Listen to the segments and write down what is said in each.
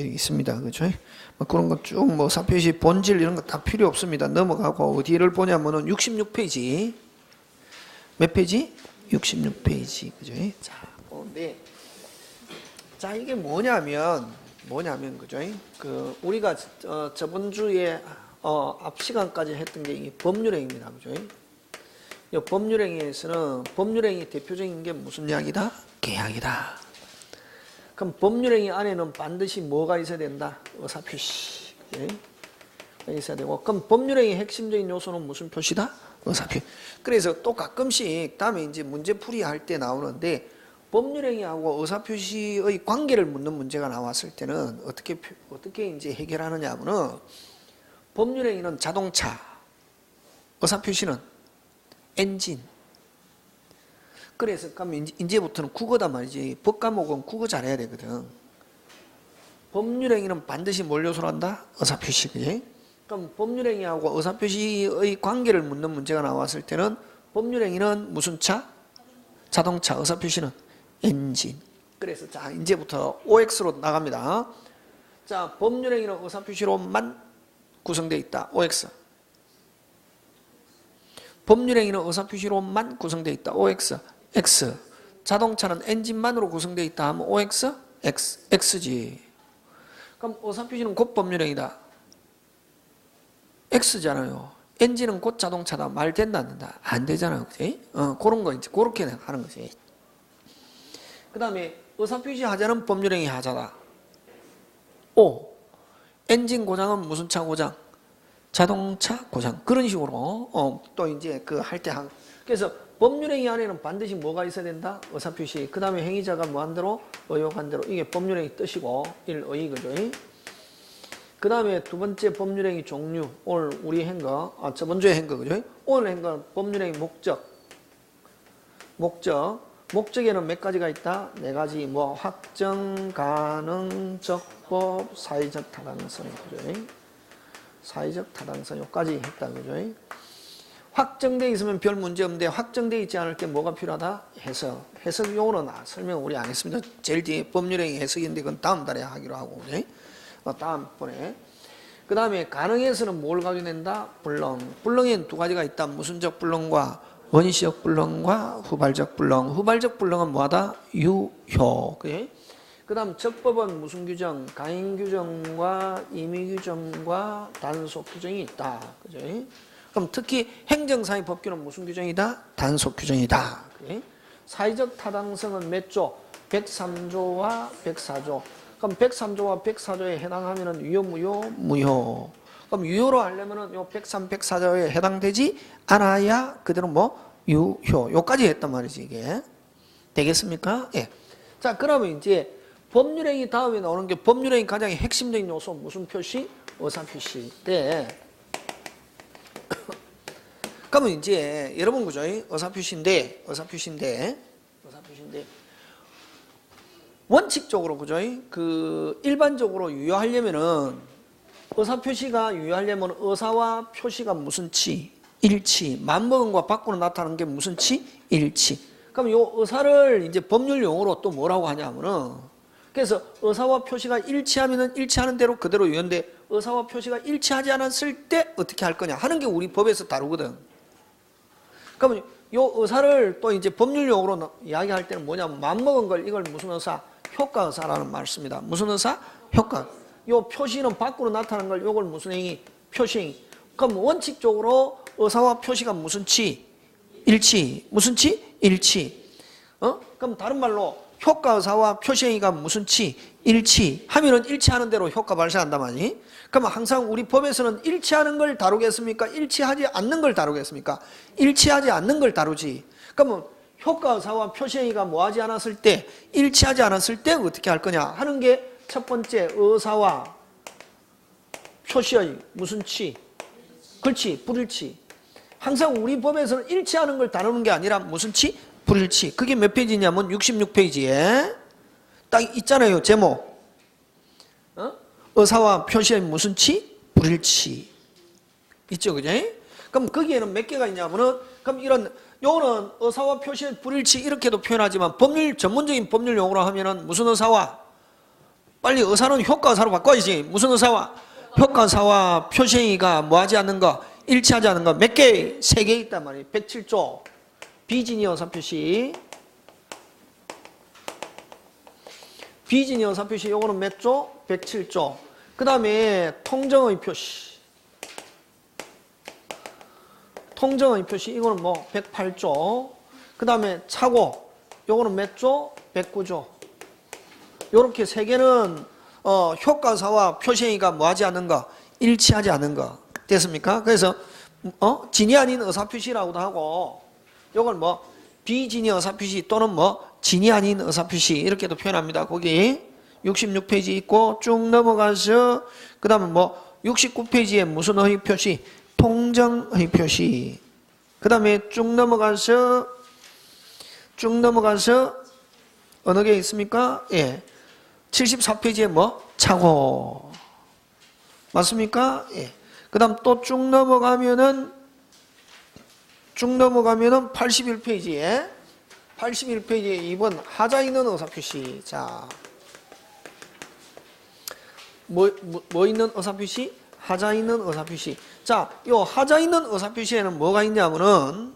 있습니다. 그죠? 뭐 그런 거 쭉 뭐 사표시 본질 이런 거 다 필요 없습니다. 넘어가고 어디를 보냐면은 66페이지. 몇 페이지? 66페이지. 그죠? 자, 네. 자, 이게 뭐냐면 그죠? 그 우리가 저번 주에 앞 시간까지 했던 게 이 법률행위입니다. 그죠? 이 법률행위에서는 법률행위 대표적인 게 무슨 약이다? 계약이다. 그럼 법률행위 안에는 반드시 뭐가 있어야 된다? 의사표시. 있어야 되고. 그럼 법률행위 핵심적인 요소는 무슨 표시다? 의사표시. 그래서 또 가끔씩 다음에 이제 문제풀이 할 때 나오는데 법률행위하고 의사표시의 관계를 묻는 문제가 나왔을 때는 어떻게 이제 해결하느냐 하면은 법률행위는 자동차, 의사표시는 엔진. 그래서 그러면 이제부터는 국어다 말이지. 법 과목은 국어 잘해야 되거든. 법률행위는 반드시 뭘 요소로 한다? 의사표시. 그지? 그럼 법률행위하고 의사표시의 관계를 묻는 문제가 나왔을 때는 법률행위는 무슨 차? 자동차. 의사표시는 엔진. 그래서 자 이제부터 OX로 나갑니다. 자, 법률행위는 의사표시로만 구성되어 있다. OX. 법률행위는 의사표시로만 구성되어 있다. OX. X. 자동차는 엔진만으로 구성되어 있다 하면 OX? X. X지. 그럼 의사표시는 곧 법률행위다. X잖아요. 엔진은 곧 자동차다. 말 된다 안 된다? 안 되잖아요. 그치? 그런 거 이제 그렇게 하는 거지. 그 다음에 의사표시 하자는 법률행위 하자다. O. 엔진 고장은 무슨 차 고장? 자동차 고장. 그런 식으로 또 이제 그 할 때 그래서 법률행위 안에는 반드시 뭐가 있어야 된다? 의사표시. 그 다음에 행위자가 뭐한 대로? 의혹한 대로. 이게 법률행위 뜻이고 1의 그죠? 그 다음에 두 번째 법률행위 종류. 오늘 우리 한 거, 저번 주에 한 거 그죠? 오늘 한 거 법률행위 목적. 목적에는 몇 가지가 있다? 네 가지. 뭐 확정, 가능, 적법, 사회적 타당성. 그죠? 사회적 타당성 여기까지 했다. 그죠? 확정되어 있으면 별 문제 없는데 확정되어 있지 않을 게 뭐가 필요하다? 해석. 해석 용어는 설명 우리 안 했습니다. 제일 뒤에 법률행위 해석인데 그건 다음 달에 하기로 하고. 그죠? 다음번에. 그 다음에 가능에서는 뭘 가져낸다? 불능. 불능에는 두 가지가 있다. 무슨적 불능과 원시적 불능과 후발적 불능. 후발적 불능은 뭐하다? 유효. 그죠? 그 다음 적법은 무슨 규정? 가인 규정과 임의 규정과 단속 규정이 있다. 그죠? 그럼 특히 행정사회 법규는 무슨 규정이다? 단속 규정이다. 그래? 사회적 타당성은 몇 조? 103조와 104조. 그럼 103조와 104조에 해당하면은 유효, 무효? 무효. 그럼 유효로 하려면은 요 103, 104조에 해당되지 않아야 그대로 뭐? 유효. 요까지 했단 말이지, 이게. 되겠습니까? 예. 자, 그러면 이제 법률행위 다음에 나오는 게 법률행위 가장 핵심적인 요소 무슨 표시? 의사표시. 네. 그러면 이제 여러분 그죠? 의사표시인데 원칙적으로 그죠? 그 일반적으로 유효하려면은 의사표시가 유효하려면 의사와 표시가 무슨 치? 일치. 맘먹은과 밖으로 나타나는 게 무슨 치? 일치. 그럼 요 의사를 이제 법률 용어로 또 뭐라고 하냐면은 그래서 의사와 표시가 일치하면은 일치하는 대로 그대로 유효인데 의사와 표시가 일치하지 않았을 때 어떻게 할 거냐 하는 게 우리 법에서 다루거든. 그러면 요 의사를 또 이제 법률 용어로 이야기할 때는 뭐냐면 맘먹은 걸 이걸 무슨 의사? 효과 의사라는 말 씁니다. 무슨 의사? 효과. 요 표시는 밖으로 나타나는 걸 요걸 무슨 행위? 표시행위. 그럼 원칙적으로 의사와 표시가 무슨 치? 일치. 무슨 치? 일치. 그럼 다른 말로 효과 의사와 표시행위가 무슨 치? 일치. 하면은 일치하는 대로 효과 발생한단 말이지. 그러면 항상 우리 법에서는 일치하는 걸 다루겠습니까? 일치하지 않는 걸 다루겠습니까? 일치하지 않는 걸 다루지. 그러면 효과 의사와 표시행위가 뭐하지 않았을 때, 일치하지 않았을 때 어떻게 할 거냐 하는 게 첫 번째 의사와 표시의 무슨 치? 그렇지, 불일치. 항상 우리 법에서는 일치하는 걸 다루는 게 아니라 무슨 치? 불일치. 그게 몇 페이지냐면 66페이지에 딱 있잖아요. 제목. 의사와 표시의 무슨 치? 불일치. 있죠, 그죠? 그럼 거기에는 몇 개가 있냐면은, 그럼 이런, 요거는 의사와 표시의 불일치 이렇게도 표현하지만 법률, 전문적인 법률 용어로 하면은 무슨 의사와 빨리 의사는 효과사로 바꿔야지. 무슨 의사와? 효과사와 표시행위가 뭐하지 않는 거? 일치하지 않는 거. 몇 개? 3개 있단 말이에요. 107조. 비진이 의사표시. 비진이 의사표시 요거는 몇 조? 107조. 그 다음에 통정의 표시. 통정의 표시 이거는 뭐 108조. 그 다음에 착오 요거는 몇 조? 109조. 요렇게 3개는 효과사와 표시행위가 뭐하지 않는 거? 일치하지 않는 거. 됐습니까? 그래서 진이 아닌 의사표시라고도 하고 요건 뭐 비진이 의사표시 또는 뭐 진이 아닌 의사표시 이렇게도 표현합니다. 거기 66페이지 있고 쭉 넘어가서 그 다음에 뭐 69페이지에 무슨 의표시? 통정의표시. 그 다음에 쭉 넘어가서 어느 게 있습니까? 예. 74페이지에 뭐? 착오. 맞습니까? 예. 그 다음 또 쭉 넘어가면은 81페이지에 2번 하자 있는 의사표시. 자. 뭐 있는 의사표시? 하자 있는 의사표시. 자, 요 하자 있는 의사표시에는 뭐가 있냐면은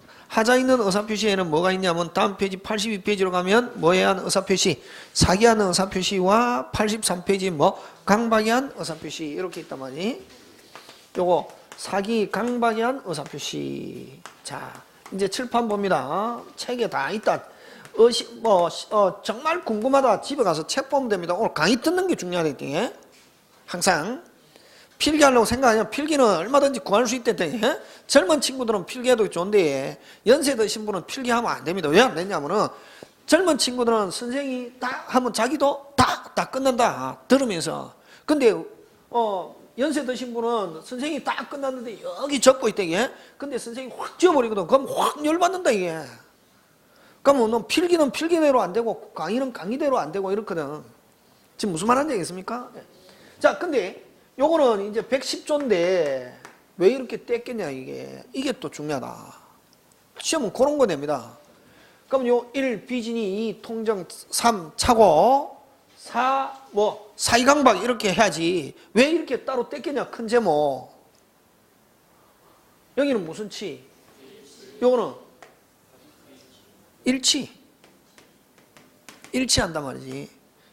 다음 페이지 82페이지로 가면 뭐에 한 의사표시? 사기한 의사표시와 83페이지 뭐 강박이한 의사표시 이렇게 있단 말이. 요거 사기 강박이한 의사표시. 자, 이제 칠판 봅니다. 책에 다 있다. 정말 궁금하다. 집에 가서 책 보면 됩니다. 오늘 강의 듣는 게 중요하다. 항상 필기하려고 생각하면 필기는 얼마든지 구할 수 있대. 젊은 친구들은 필기해도 좋은데 연세 드신 분은 필기하면 안 됩니다. 왜 안 되냐면은 젊은 친구들은 선생님이 딱 하면 자기도 딱 끝난다. 들으면서. 근데 연세 드신 분은 선생님이 딱 끝났는데 여기 적고 있대. 근데 선생님이 확 지워버리거든. 그럼 확 열받는다 이게. 그러면 너 필기는 필기대로 안 되고 강의는 강의대로 안 되고 이렇거든. 지금 무슨 말 하는지 알겠습니까? 자, 근데 요거는 이제 110조인데 왜 이렇게 뗐겠냐 이게 또 중요하다. 시험은 그런 거 냅니다. 그럼 요 1 비진이 2 통정 3 착오 4 뭐 사이강박 이렇게 해야지. 왜 이렇게 따로 뗐겠냐 큰 제목. 여기는 무슨 치? 요거는 일치한단 말이지.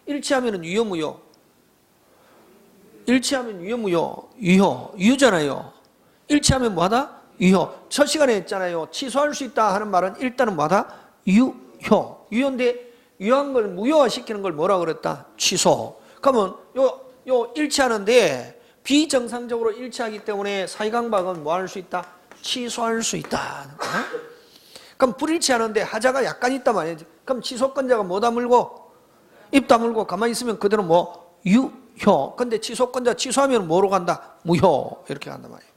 일치하면은 유효무효. 일치하면 유효무효. 유효잖아요. 일치하면 뭐하다? 유효. 첫 시간에 했잖아요. 취소할 수 있다 하는 말은 일단은 뭐하다? 유효. 유효인데 유효한 걸 무효화시키는 걸 뭐라 그랬다? 취소. 그러면 요 일치하는데 비정상적으로 일치하기 때문에 사이강박은 뭐 할 수 있다? 취소할 수 있다. 그럼 불일치하는데 하자가 약간 있단 말이지. 그럼 취소권자가 뭐 다물고? 입 다물고 가만히 있으면 그대로 뭐? 유효. 근데 취소권자 취소하면 뭐로 간다? 무효. 이렇게 간단 말이에요.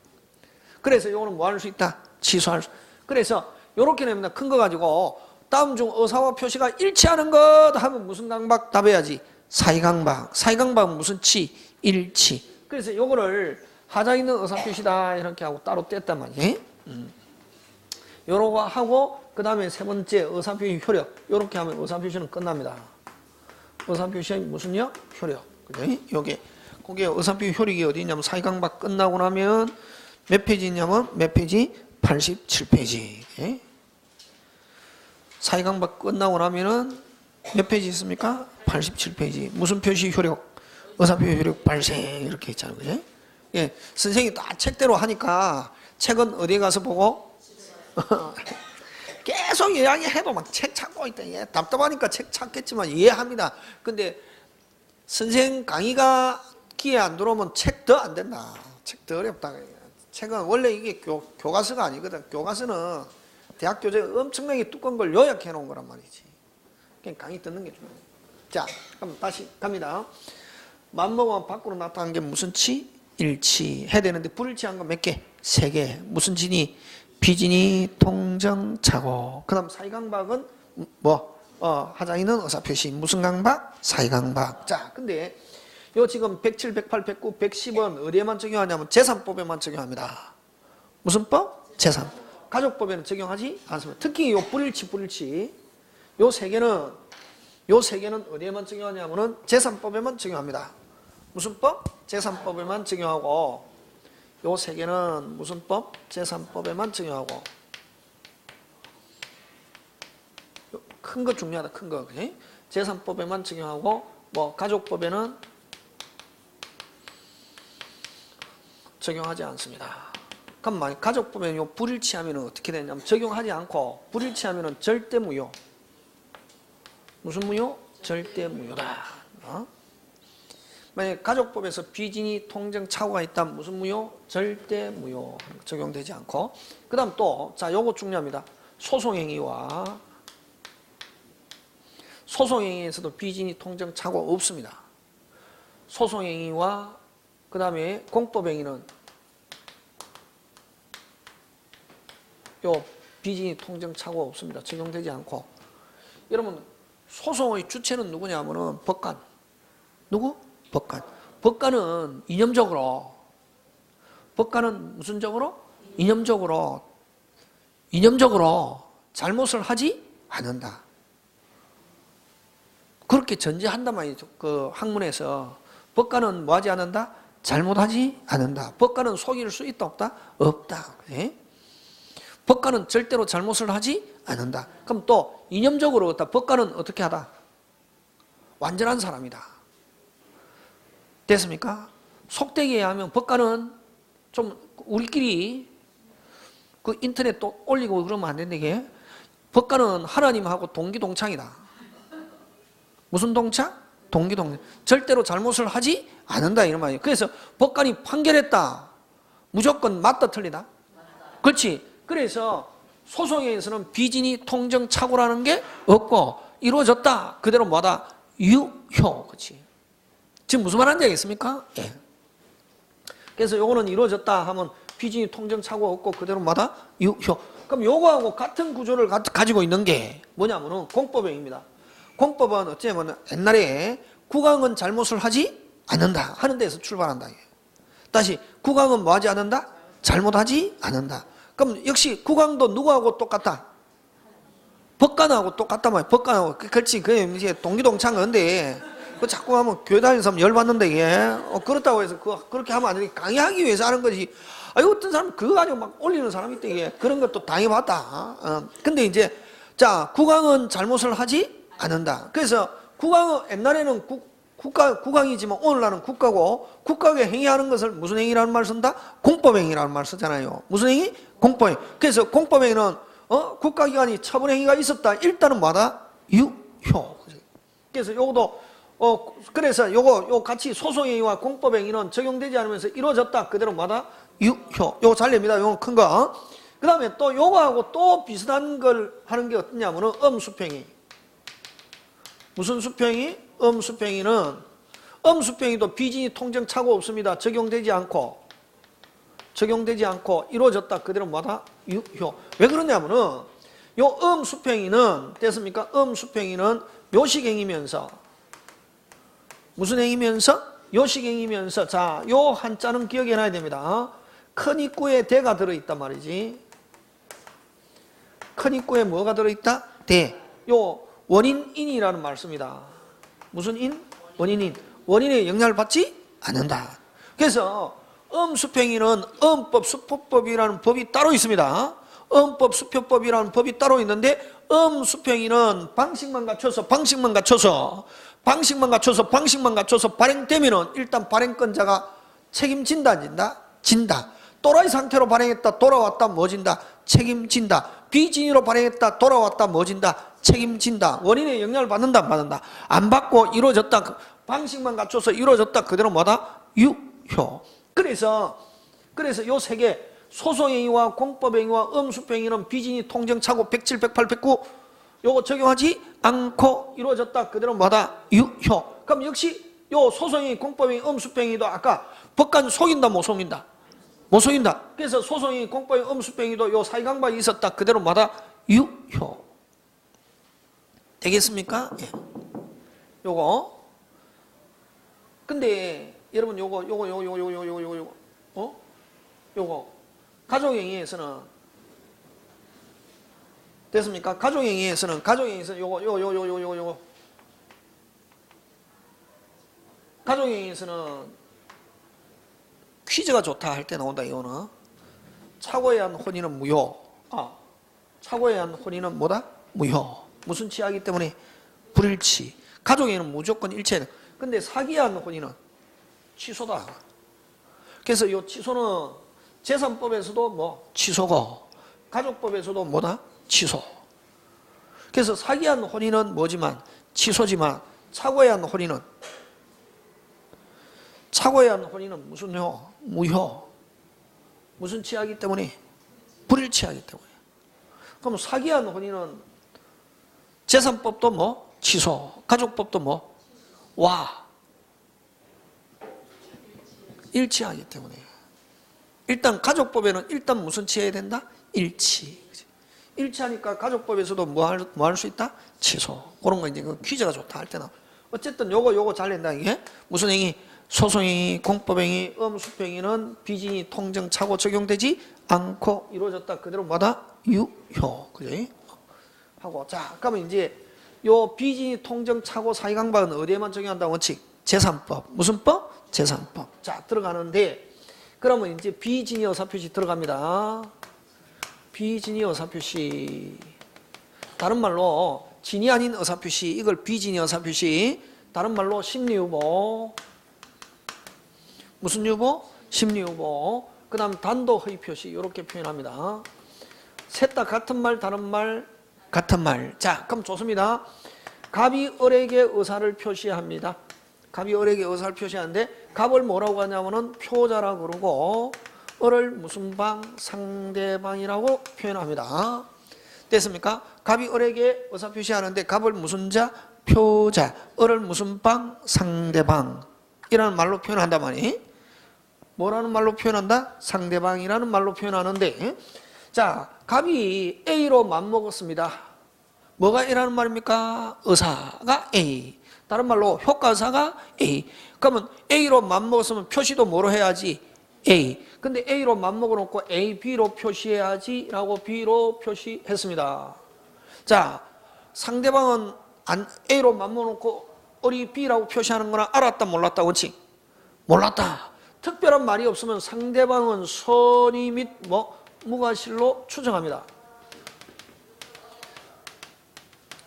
그래서 요거는 뭐 할 수 있다? 취소할 수. 그래서 요렇게 냅니다. 큰 거 가지고 다음 중 의사와 표시가 일치하는 것 하면 무슨 강박? 답해야지. 사이강박. 사이강박은 무슨 치? 일치. 그래서 요거를 하자 있는 의사 표시다 이렇게 하고 따로 뗐단 말이에요. 요러고 하고 그 다음에 세 번째 의사 표시 효력. 요렇게 하면 의사 표시는 끝납니다. 의사 표시의 무슨요? 효력. 그죠? 요게 거기에 의사 표시 효력이 어디 있냐면 사이강박 끝나고 나면 몇 페이지 있냐면 몇 페이지? 87페이지. 사이강박 끝나고 나면은 몇 페이지 있습니까? 87페이지. 무슨 표시 효력? 의사표시 효력 발생. 이렇게 있잖아요. 그죠? 예. 선생님이 다 책대로 하니까 책은 어디에 가서 보고? 계속 이야기해도 막 책 찾고 있다. 예. 답답하니까 책 찾겠지만 이해합니다. 근데 선생 강의가 귀에 안 들어오면 책 더 안 된다. 책 더 어렵다. 책은 원래 이게 교과서가 아니거든. 교과서는 대학 교재 엄청나게 두꺼운 걸 요약해 놓은 거란 말이지. 그냥 강의 듣는 게 중요해요. 자, 그럼 다시 갑니다. 만모가 밖으로 나타난 게 무슨 치? 일치. 해야 되는데 불일치한 거 몇 개? 3개. 무슨 진이? 비진이, 통정, 착오. 그 다음 사이강박은 뭐? 하자 있는 의사표시. 무슨 강박? 사이강박. 자, 근데 요 지금 107, 108, 109, 110은 어디에만 적용하냐면 재산법에만 적용합니다. 무슨 법? 재산. 가족법에는 적용하지 않습니다. 특히 요 불일치. 요 3개는 요 세 개는 어디에만 적용하냐면은 재산법에만 적용합니다. 무슨 법? 재산법에만 적용하고, 요 세 개는 무슨 법? 재산법에만 적용하고. 큰 거 중요하다, 큰 거. 그치? 재산법에만 적용하고, 뭐 가족법에는 적용하지 않습니다. 그럼 만약 가족법에 요 불일치하면 어떻게 되냐면, 적용하지 않고 불일치하면 절대 무효. 무슨 무효? 절대 무효다. 만약 가족법에서 비진이 통정 착오가 있다면 무슨 무효? 절대 무효. 적용되지 않고. 그 다음 또, 자, 요거 중요합니다. 소송행위와, 소송행위에서도 비진이 통정 착오가 없습니다. 소송행위와 그 다음에 공법행위는 요 비진이 통정 착오가 없습니다. 적용되지 않고. 여러분, 소송의 주체는 누구냐면은 법관. 누구? 법관. 법관은 이념적으로, 법관은 무슨 적으로? 이념적으로 잘못을 하지 않는다. 그렇게 전제한단 말이죠. 그 학문에서 법관은 뭐하지 않는다? 잘못하지 않는다. 법관은 속일 수 있다 없다? 없다. 네? 법관은 절대로 잘못을 하지 않는다. 그럼 또 이념적으로 법관은 어떻게 하다? 완전한 사람이다. 됐습니까? 속되게 하면 법관은 좀 우리끼리 그 인터넷 또 올리고 그러면 안 된다. 이게 법관은 하나님하고 동기동창이다. 무슨 동창? 동기동창. 절대로 잘못을 하지 않는다 이런 말이에요. 그래서 법관이 판결했다. 무조건 맞다 틀리다? 그렇지. 그래서 소송에서는 비진이 통정 착오라는 게 없고 이루어졌다. 그대로 뭐다? 유효. 그렇지. 지금 무슨 말인지 알겠습니까? 예. 그래서 요거는 이루어졌다 하면 비진이 통정 착오 없고 그대로 뭐다? 유효. 그럼 요거하고 같은 구조를 가지고 있는 게 뭐냐면은 공법행위입니다. 공법은 어쩌면 옛날에 국왕은 잘못을 하지 않는다 하는 데서 출발한다. 다시 국왕은 뭐하지 않는다? 잘못하지 않는다. 그럼 역시 국왕도 누구하고 똑같다? 법관하고 똑같단 말이야. 법관하고. 그렇지. 그게 이제 동기동창인데 그 자꾸 하면 교회 다니는 사람 열받는데 이게 그렇다고 해서 그렇게 하면 안 되니 강의하기 위해서 하는 거지. 어떤 사람 그거 가지고 막 올리는 사람이 있대. 이게 그런 것도 당해봤다. 근데 이제 자 국왕은 잘못을 하지 않는다. 그래서 국왕은 옛날에는 국왕이지만 오늘날은 국가고 국가에 행위하는 것을 무슨 행위라는 말을 쓴다? 공법행위라는 말을 쓰잖아요. 무슨 행위? 공법행위. 그래서 공법행위는 국가기관이 처분 행위가 있었다. 일단은 뭐다? 유효. 그래서 요것도 그래서 요거 같이 소송행위와 공법행위는 적용되지 않으면서 이루어졌다. 그대로 뭐다? 유효. 요거 잘 냅니다. 요거 큰 거. 그 다음에 또 요거하고 또 비슷한 걸 하는 게 어떠냐면은 엄수평이. 무슨 수평이? 엄수평이는 엄수평이도 비진이 통정 착오 없습니다. 적용되지 않고 이루어졌다. 그대로 뭐다? 유효. 왜 그러냐면은 요 엄수평이는 됐습니까? 엄수평이는 요식행위면서 무슨 행위면서? 요식행위면서 자, 요 한자는 기억해놔야 됩니다. 큰 입구에 대가 들어있단 말이지. 큰 입구에 뭐가 들어있다? 대. 요 원인인이라는 말 씁니다. 무슨 인? 원인인. 원인에 영향을 받지 않는다. 그래서 엄수평이는 엄법, 수표법이라는 법이 따로 있습니다. 엄법, 수표법이라는 법이 따로 있는데 엄수평이는 방식만 갖춰서 발행되면은 일단 발행권자가 책임진다, 안 진다? 진다. 또라이 상태로 발행했다, 돌아왔다, 뭐 진다? 책임진다. 비진위로 발행했다, 돌아왔다, 뭐 진다? 책임진다. 원인에 영향을 받는다, 안 받는다? 안 받고 이루어졌다, 방식만 갖춰서 이루어졌다, 그대로 뭐다? 유효. 그래서 요 세 개, 소송행위와 공법행위와 엄수평행위는 비진위 통정 착오 107, 108, 109 요거 적용하지 않고 이루어졌다, 그대로 뭐다? 유효. 그럼 역시 요 소송행위, 공법행위, 엄수평행위도 아까 법관 속인다, 못 속인다? 못 속인다. 그래서 소송행위, 공법행위, 엄수평행위도 요 사이강박이 있었다, 그대로 뭐다? 유효. 되겠습니까? 예. 요거. 근데 여러분 요거 가족행위에서는 됐습니까? 가족행위에서는 요거 가족행위에서는 퀴즈가 좋다 할 때 나온다. 이거는 착오에 의한 혼인은 무효. 착오에 의한 혼인은 뭐다? 무효. 무슨 치하기 때문에 불일치. 가족행위는 무조건 일치해야 돼. 근데 사기에 의한 혼인은 취소다. 그래서 이 취소는 재산법에서도 뭐 취소고 가족법에서도 뭐다? 취소. 그래서 사기에 의한 혼인은 뭐지만 취소지만 착오에 의한 혼인은 무슨요? 무효. 무슨 치하기 때문에? 불일치하기 때문에. 그럼 사기에 의한 혼인은 재산법도 뭐? 취소. 가족법도 뭐? 일치하기 때문에. 일단 가족법에는 일단 무슨 취해야 된다? 일치. 일치하니까 가족법에서도 뭐 할 수 있다? 취소. 그런 거 이제 그 퀴즈가 좋다 할 때는. 어쨌든 요거 잘 낸다. 이게 무슨 행위? 소송행위, 공법행위, 음수행위는 비진이 통정 착오 적용되지 않고 이루어졌다. 그대로 뭐다? 유효. 그죠? 하고. 자, 그러면 이제 요 비진이 통정 착오 사기강박은 어디에만 적용한다? 원칙. 재산법. 무슨 법? 재산법. 자, 들어가는데 그러면 이제 비진이 의사표시 들어갑니다. 비진이 의사표시. 다른 말로 진이 아닌 의사표시. 이걸 비진이 의사표시. 다른 말로 심리유보. 무슨 유보? 심리유보. 그 다음 단도 허위표시. 이렇게 표현합니다. 셋 다 같은 말, 다른 말, 같은 말. 자, 그럼 좋습니다. 갑이 을에게 의사를 표시합니다. 갑이 을에게 의사를 표시하는데 갑을 뭐라고 하냐면은 표자라고 그러고 을을 무슨 방? 상대방이라고 표현합니다. 됐습니까? 갑이 을에게 의사 표시하는데 갑을 무슨 자? 표자. 을을 무슨 방? 상대방. 이라는 말로 표현한단 말이에요. 뭐라는 말로 표현한다? 상대방이라는 말로 표현하는데 자, 갑이 A로 맘먹었습니다. 뭐가 A라는 말입니까? 의사가 A. 다른 말로 효과사가 A. 그러면 A로 맘먹었으면 표시도 뭐로 해야지? A. 근데 A로 맘먹어놓고 A, B로 표시해야지 라고 B로 표시했습니다. 자, 상대방은 A로 맘먹어놓고 을이 B라고 표시하는 거나 알았다 몰랐다 원칙? 몰랐다. 특별한 말이 없으면 상대방은 선의 및 무과실로 추정합니다.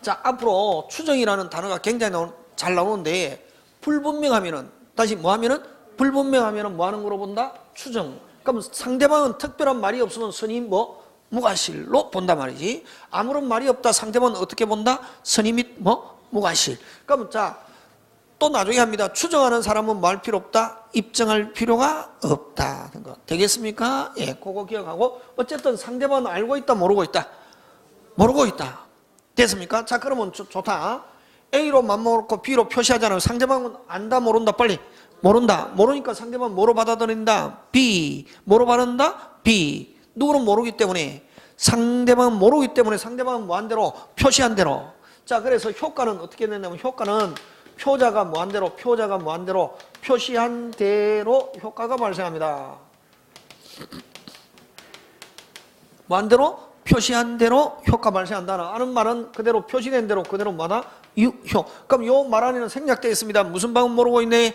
자, 앞으로 추정이라는 단어가 굉장히 잘 나오는데 불분명하면은 다시 뭐하면은 불분명하면은 뭐 하는 거로 본다? 추정. 그럼 상대방은 특별한 말이 없으면 선의 무과실로 본단 말이지. 아무런 말이 없다 상대방은 어떻게 본다? 선의 및 무과실. 그럼 자, 또 나중에 합니다. 추정하는 사람은 뭐 할 필요 없다? 입증할 필요가 없다. 되겠습니까? 예, 그거 기억하고 어쨌든 상대방은 알고 있다 모르고 있다? 모르고 있다. 됐습니까? 자, 그러면 좋다. A로 맘먹고 B로 표시하잖아요. 상대방은 안다 모른다? 빨리 모른다. 모르니까 상대방은 뭐로 받아들인다? B. 뭐로 받는다? B. 누구는 모르기 때문에 상대방은 모르기 때문에 상대방은 뭐 한 대로? 표시한 대로. 자, 그래서 효과는 어떻게 되냐면 효과는 표자가 뭐 한 대로? 표자가 뭐 한 대로? 표시한 대로 효과가 발생합니다. 뭐 한 대로? 표시한 대로 효과 발생한다는 아는 말은 그대로 표시된 대로 그대로 뭐다? 유효. 그럼 요 말 안에는 생략되어 있습니다. 무슨 방은 모르고 있네?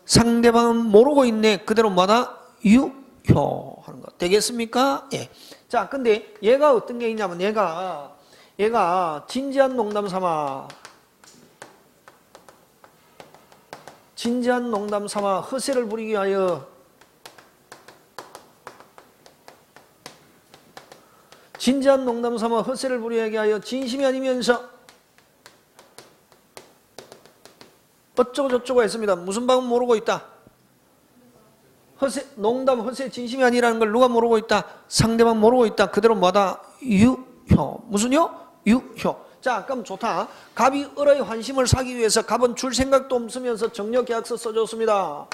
상대방은 모르고 있네. 그대로 뭐다? 유효 하는 거. 되겠습니까? 예. 자, 근데 얘가 어떤 게 있냐면 얘가 진지한 농담 삼아 허세를 부리기 위하여 진지한 농담 삼아 허세를 부리기 위하여 진심이 아니면서 어쩌고 저쩌고 했습니다. 무슨 방은 모르고 있다? 허세, 농담, 허세, 진심이 아니라는 걸 누가 모르고 있다? 상대방 모르고 있다. 그대로 뭐다? 유효. 무슨요? 유효. 자, 그럼 좋다. 갑이 을의 환심을 사기 위해서 갑은 줄 생각도 없으면서 정려계약서 써줬습니다.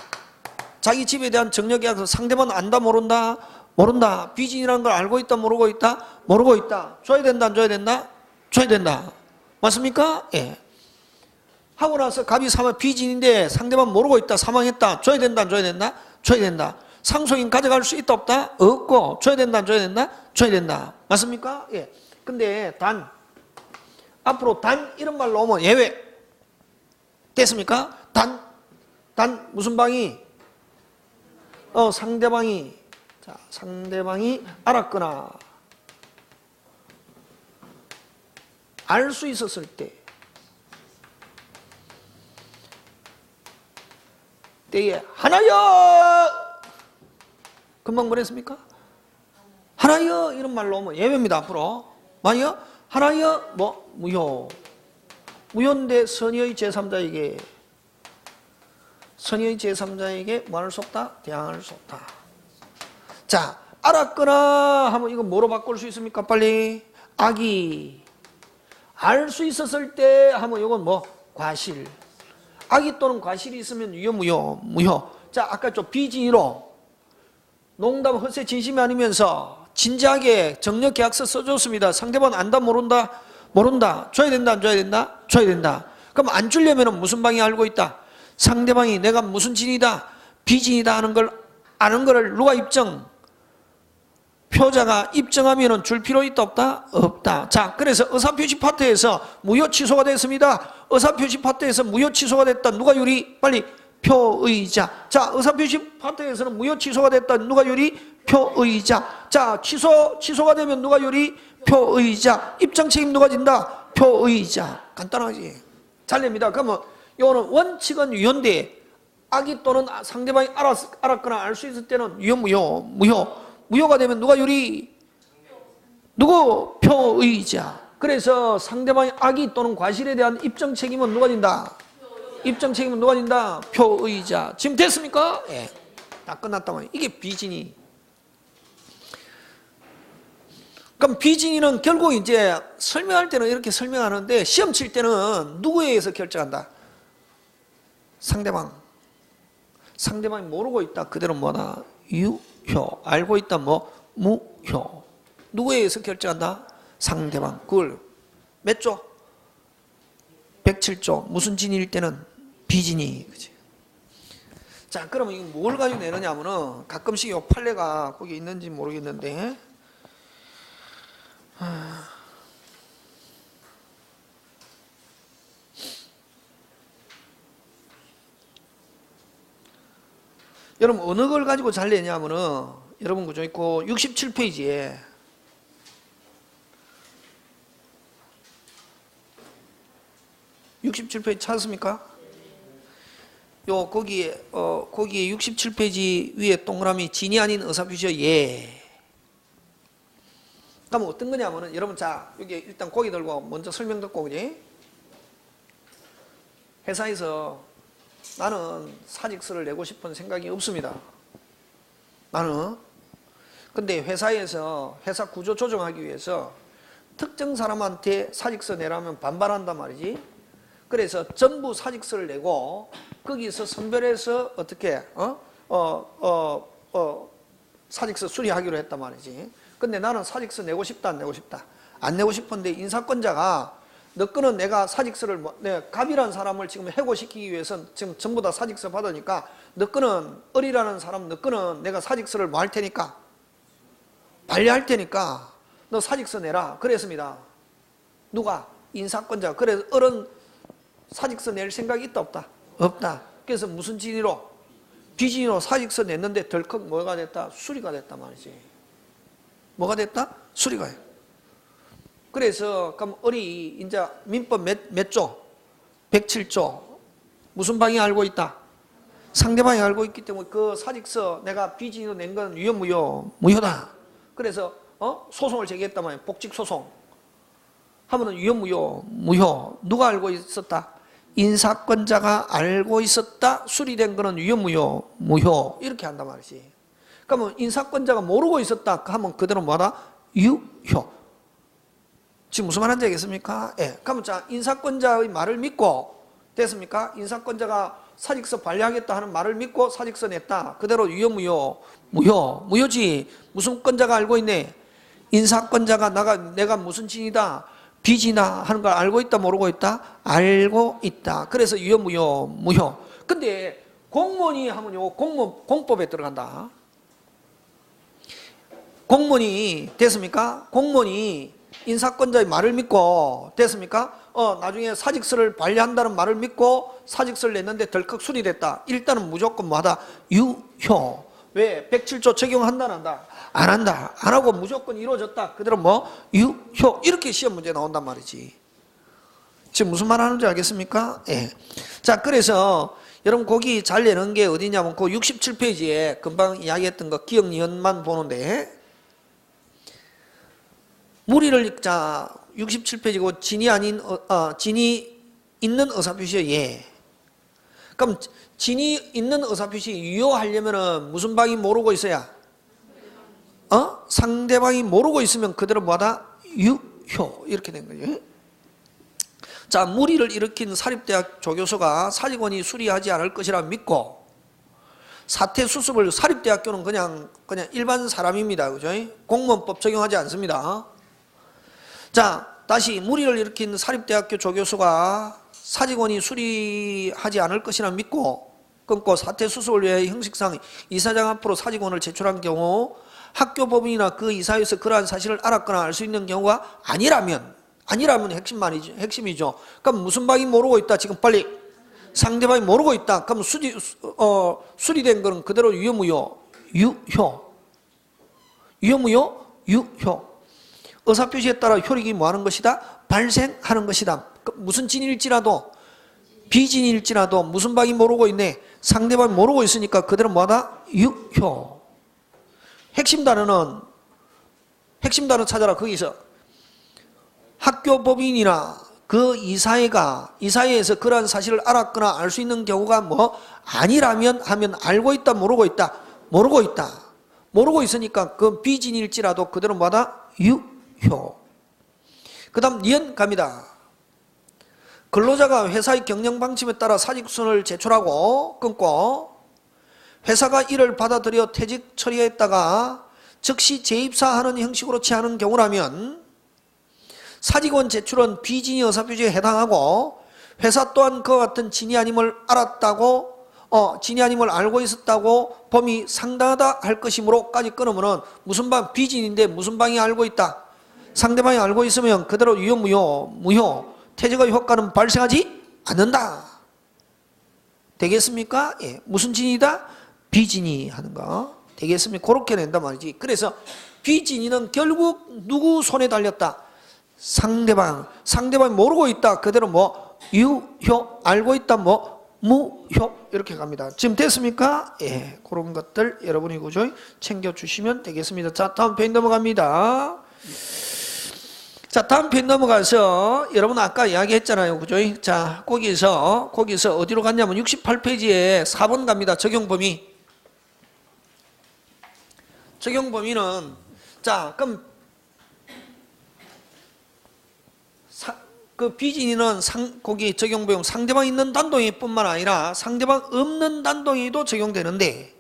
자기 집에 대한 정려계약서 상대방은 안다 모른다? 모른다. 비진이라는 걸 알고 있다 모르고 있다? 모르고 있다. 줘야 된다 안 줘야 된다? 줘야 된다. 맞습니까? 예. 하고 나서 갑이 비진인데 상대방 모르고 있다. 사망했다. 줘야 된다 안 줘야 된다? 줘야 된다. 상속인 가져갈 수 있다 없다? 없고. 줘야 된다 안 줘야 된다? 줘야 된다. 맞습니까? 예. 근데 앞으로 단 이런 말 나오면 예외. 됐습니까? 단 무슨 방이? 상대방이. 자, 상대방이 알았거나 알 수 있었을 때에 하나여 금방 뭐랬습니까? 하나여 이런 말로 오면 예외입니다. 앞으로 만약 하나여 뭐 무효 무효인데 선의의 제3자에게 뭐 할 수 없다? 대항할 수 없다. 자, 알았거나 하면 이거 뭐로 바꿀 수 있습니까? 빨리 악이 알 수 있었을 때 하면 이건 뭐 과실. 악의 또는 과실이 있으면 유효 무효. 자, 아까 좀 비진의로 농담 헛새 진심이 아니면서 진지하게 정력 계약서 써줬습니다. 상대방 안다 모른다? 줘야 된다 안 줘야 된다? 줘야 된다. 그럼 안 주려면 무슨 방이 알고 있다? 상대방이 내가 무슨 진이다 비진이다 하는 걸 아는 거를 누가 입증? 표자가 입증하면 줄 필요 있다 없다? 없다. 자, 그래서 의사표시 파트에서 무효 취소가 됐습니다. 의사표시 파트에서 무효 취소가 됐다. 누가 유리? 빨리 표의자. 자, 의사표시 파트에서는 무효 취소가 됐다. 누가 유리? 표의자. 자, 취소가 되면 누가 유리? 표의자. 입증 책임 누가 진다? 표의자. 간단하지? 잘 냅니다. 그러면 이거는 원칙은 유효인데 악의 또는 상대방이 알았거나 알 수 있을 때는 유효 무효가 되면 누가 유리? 누구? 표의자. 그래서 상대방의 악의 또는 과실에 대한 입증 책임은 누가 진다? 입증 책임은 누가 진다? 표의자. 지금 됐습니까? 예. 다 끝났단 말이에요. 이게 비진이. 그럼 비진이는 결국 이제 설명할 때는 이렇게 설명하는데 시험 칠 때는 누구에 의해서 결정한다? 상대방이 모르고 있다. 그대로 뭐다? 유효. 알고 있다. 뭐? 무효. 누구에 의해서 결정한다? 상대방. 그걸 몇 조? 107조. 무슨 진일 때는? 비진이. 그치? 자, 그러면 이거 뭘 가지고 내느냐면은 가끔씩 요 판례가 거기 있는지 모르겠는데 여러분 어느 걸 가지고 잘 내냐면은 여러분 그죠 있고 67페이지에 찾았습니까? 요 거기에 67페이지 위에 동그라미 진이 아닌 의사표시요 예. 그럼 어떤 거냐면은 여러분 자 여기 일단 고기 들고 먼저 설명 듣고 그지? 회사에서 나는 사직서를 내고 싶은 생각이 없습니다. 나는. 근데 회사에서 회사 구조 조정하기 위해서 특정 사람한테 사직서 내라면 반발한단 말이지. 그래서 전부 사직서를 내고 거기서 선별해서 어떻게 사직서 수리하기로 했단 말이지. 근데 나는 사직서 내고 싶다 안 내고 싶다? 안 내고 싶은데 인사권자가 너 거는 내가 사직서를 내가 갑이라는 사람을 지금 해고시키기 위해서 지금 전부 다 사직서 받으니까 너 거는 을이라는 사람 너 거는 내가 사직서를 뭐 할 테니까 반려할 테니까 너 사직서 내라 그랬습니다. 누가? 인사권자. 그래서 을은 사직서 낼 생각이 있다 없다? 없다. 그래서 무슨 진위로? 비진위로 사직서 냈는데 덜컥 뭐가 됐다? 수리가 됐단 말이지. 뭐가 됐다? 수리가 해. 그래서 그럼 을이 이제 민법 몇 조? 107조. 무슨 방이 알고 있다? 상대방이 알고 있기 때문에 그 사직서 내가 비진위로 낸 건 유효 무효다. 그래서 소송을 제기했단 말이에요. 복직소송. 하면은 유효 무효. 누가 알고 있었다? 인사권자가 알고 있었다. 수리된 거는 유효 무효. 이렇게 한단 말이지. 그러면 인사권자가 모르고 있었다 하면 그대로 뭐다? 유효. 지금 무슨 말인지 알겠습니까? 예. 그러면 자, 인사권자의 말을 믿고 됐습니까? 인사권자가 사직서 반려하겠다 하는 말을 믿고 사직서 냈다. 그대로 유효 무효지. 무슨 권자가 알고 있네? 인사권자가 내가 무슨 진이다 비진이다 하는 걸 알고 있다 모르고 있다? 알고 있다. 그래서 유효 무효. 근데 공무원이 하면 요 공법에 들어간다. 공무원이 됐습니까? 공무원이 인사권자의 말을 믿고 됐습니까? 나중에 사직서를 발휘한다는 말을 믿고 사직서를 냈는데 덜컥 수리됐다. 일단은 무조건 뭐하다? 유효. 왜? 107조 적용한다, 안 한다? 안 한다. 안 하고 무조건 이루어졌다. 그대로 뭐? 유효. 이렇게 시험 문제 나온단 말이지. 지금 무슨 말 하는지 알겠습니까? 예. 자, 그래서 여러분 거기 잘 내는 게 어디냐면 그 67페이지에 금방 이야기했던 거 기억 니은만 보는데 무리를 자 67페이지고 진이 아닌 진이 있는 의사표시에 예. 그럼 진이 있는 의사표시 유효하려면은 무슨 방이 모르고 있어야? 상대방이 모르고 있으면 그대로 뭐하다? 유효. 이렇게 된 거죠. 자, 무리를 일으킨 사립대학 조교수가 사직원이 수리하지 않을 것이라 믿고 사퇴 수습을 사립대학교는 그냥 일반 사람입니다. 그죠? 공무원법 적용하지 않습니다. 자, 다시 무리를 일으킨 사립대학교 조교수가 사직원이 수리하지 않을 것이라 믿고 끊고 사퇴 수습을 위해 형식상 이사장 앞으로 사직원을 제출한 경우 학교 법인이나 그 이사회에서 그러한 사실을 알았거나 알 수 있는 경우가 아니라면 핵심이죠. 그럼 무슨 방이 모르고 있다? 지금 빨리 상대방이 모르고 있다. 그럼 수리된 거는 그대로 유효무효? 유효. 유효무효? 유효. 의사표시에 따라 효력이 뭐하는 것이다? 발생하는 것이다. 무슨 진일지라도 비진일지라도 무슨 방이 모르고 있네? 상대방이 모르고 있으니까 그대로 뭐하다? 유효. 핵심 단어 찾아라. 거기서 학교 법인이나 그 이사회에서 그러한 사실을 알았거나 알 수 있는 경우가 뭐 아니라면 하면 알고 있다, 모르고 있다, 모르고 있다. 모르고 있으니까 그 비진일지라도 그대로 뭐하다? 유효. 그 다음 니은 갑니다. 근로자가 회사의 경영 방침에 따라 사직서를 제출하고 끊고 회사가 이를 받아들여 퇴직 처리했다가 즉시 재입사하는 형식으로 취하는 경우라면 사직원 제출은 비진이 의사표시에 해당하고 회사 또한 그와 같은 진이 아님을 알았다고 진이 아님을 알고 있었다고 범위 상당하다 할 것이므로까지 끊으면은 무슨 방? 비진인데 무슨 방이 알고 있다? 상대방이 알고 있으면 그대로 유효, 무효. 퇴직의 효과는 발생하지 않는다. 되겠습니까? 예. 무슨 진이다? 비진이 하는 거. 되겠습니까? 그렇게 낸단 말이지. 그래서 비진이는 결국 누구 손에 달렸다? 상대방이 모르고 있다. 그대로 뭐 유효, 알고 있다. 뭐 무효. 이렇게 갑니다. 지금 됐습니까? 예. 그런 것들 여러분이 그죠? 챙겨주시면 되겠습니다. 자, 다음 페이지 넘어갑니다. 자, 다음 페이지 넘어가서 여러분 아까 이야기했잖아요. 그죠? 자, 거기서 어디로 갔냐면 68페이지에 4번 갑니다. 적용범위. 적용범위는 자, 그럼 그 비진이는 거기 적용범위 상대방 있는 단동이 뿐만 아니라 상대방 없는 단동이도 적용되는데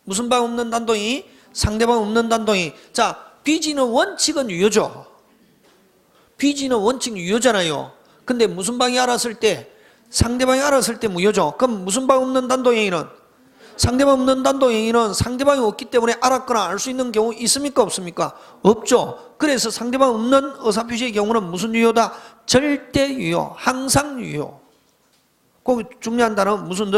무슨 방 없는 단동이? 상대방 없는 단동이. 자, 비진은 원칙은 유효죠. 비진은 원칙 유효잖아요. 근데 무슨 방이 알았을 때? 상대방이 알았을 때 무효죠. 그럼 무슨 방 없는 단동행위는? 상대방 없는 단동행위는 상대방이 없기 때문에 알았거나 알 수 있는 경우 있습니까? 없습니까? 없죠. 그래서 상대방 없는 의사표시의 경우는 무슨 유효다? 절대 유효, 항상 유효. 거기 중요한 단어는 무슨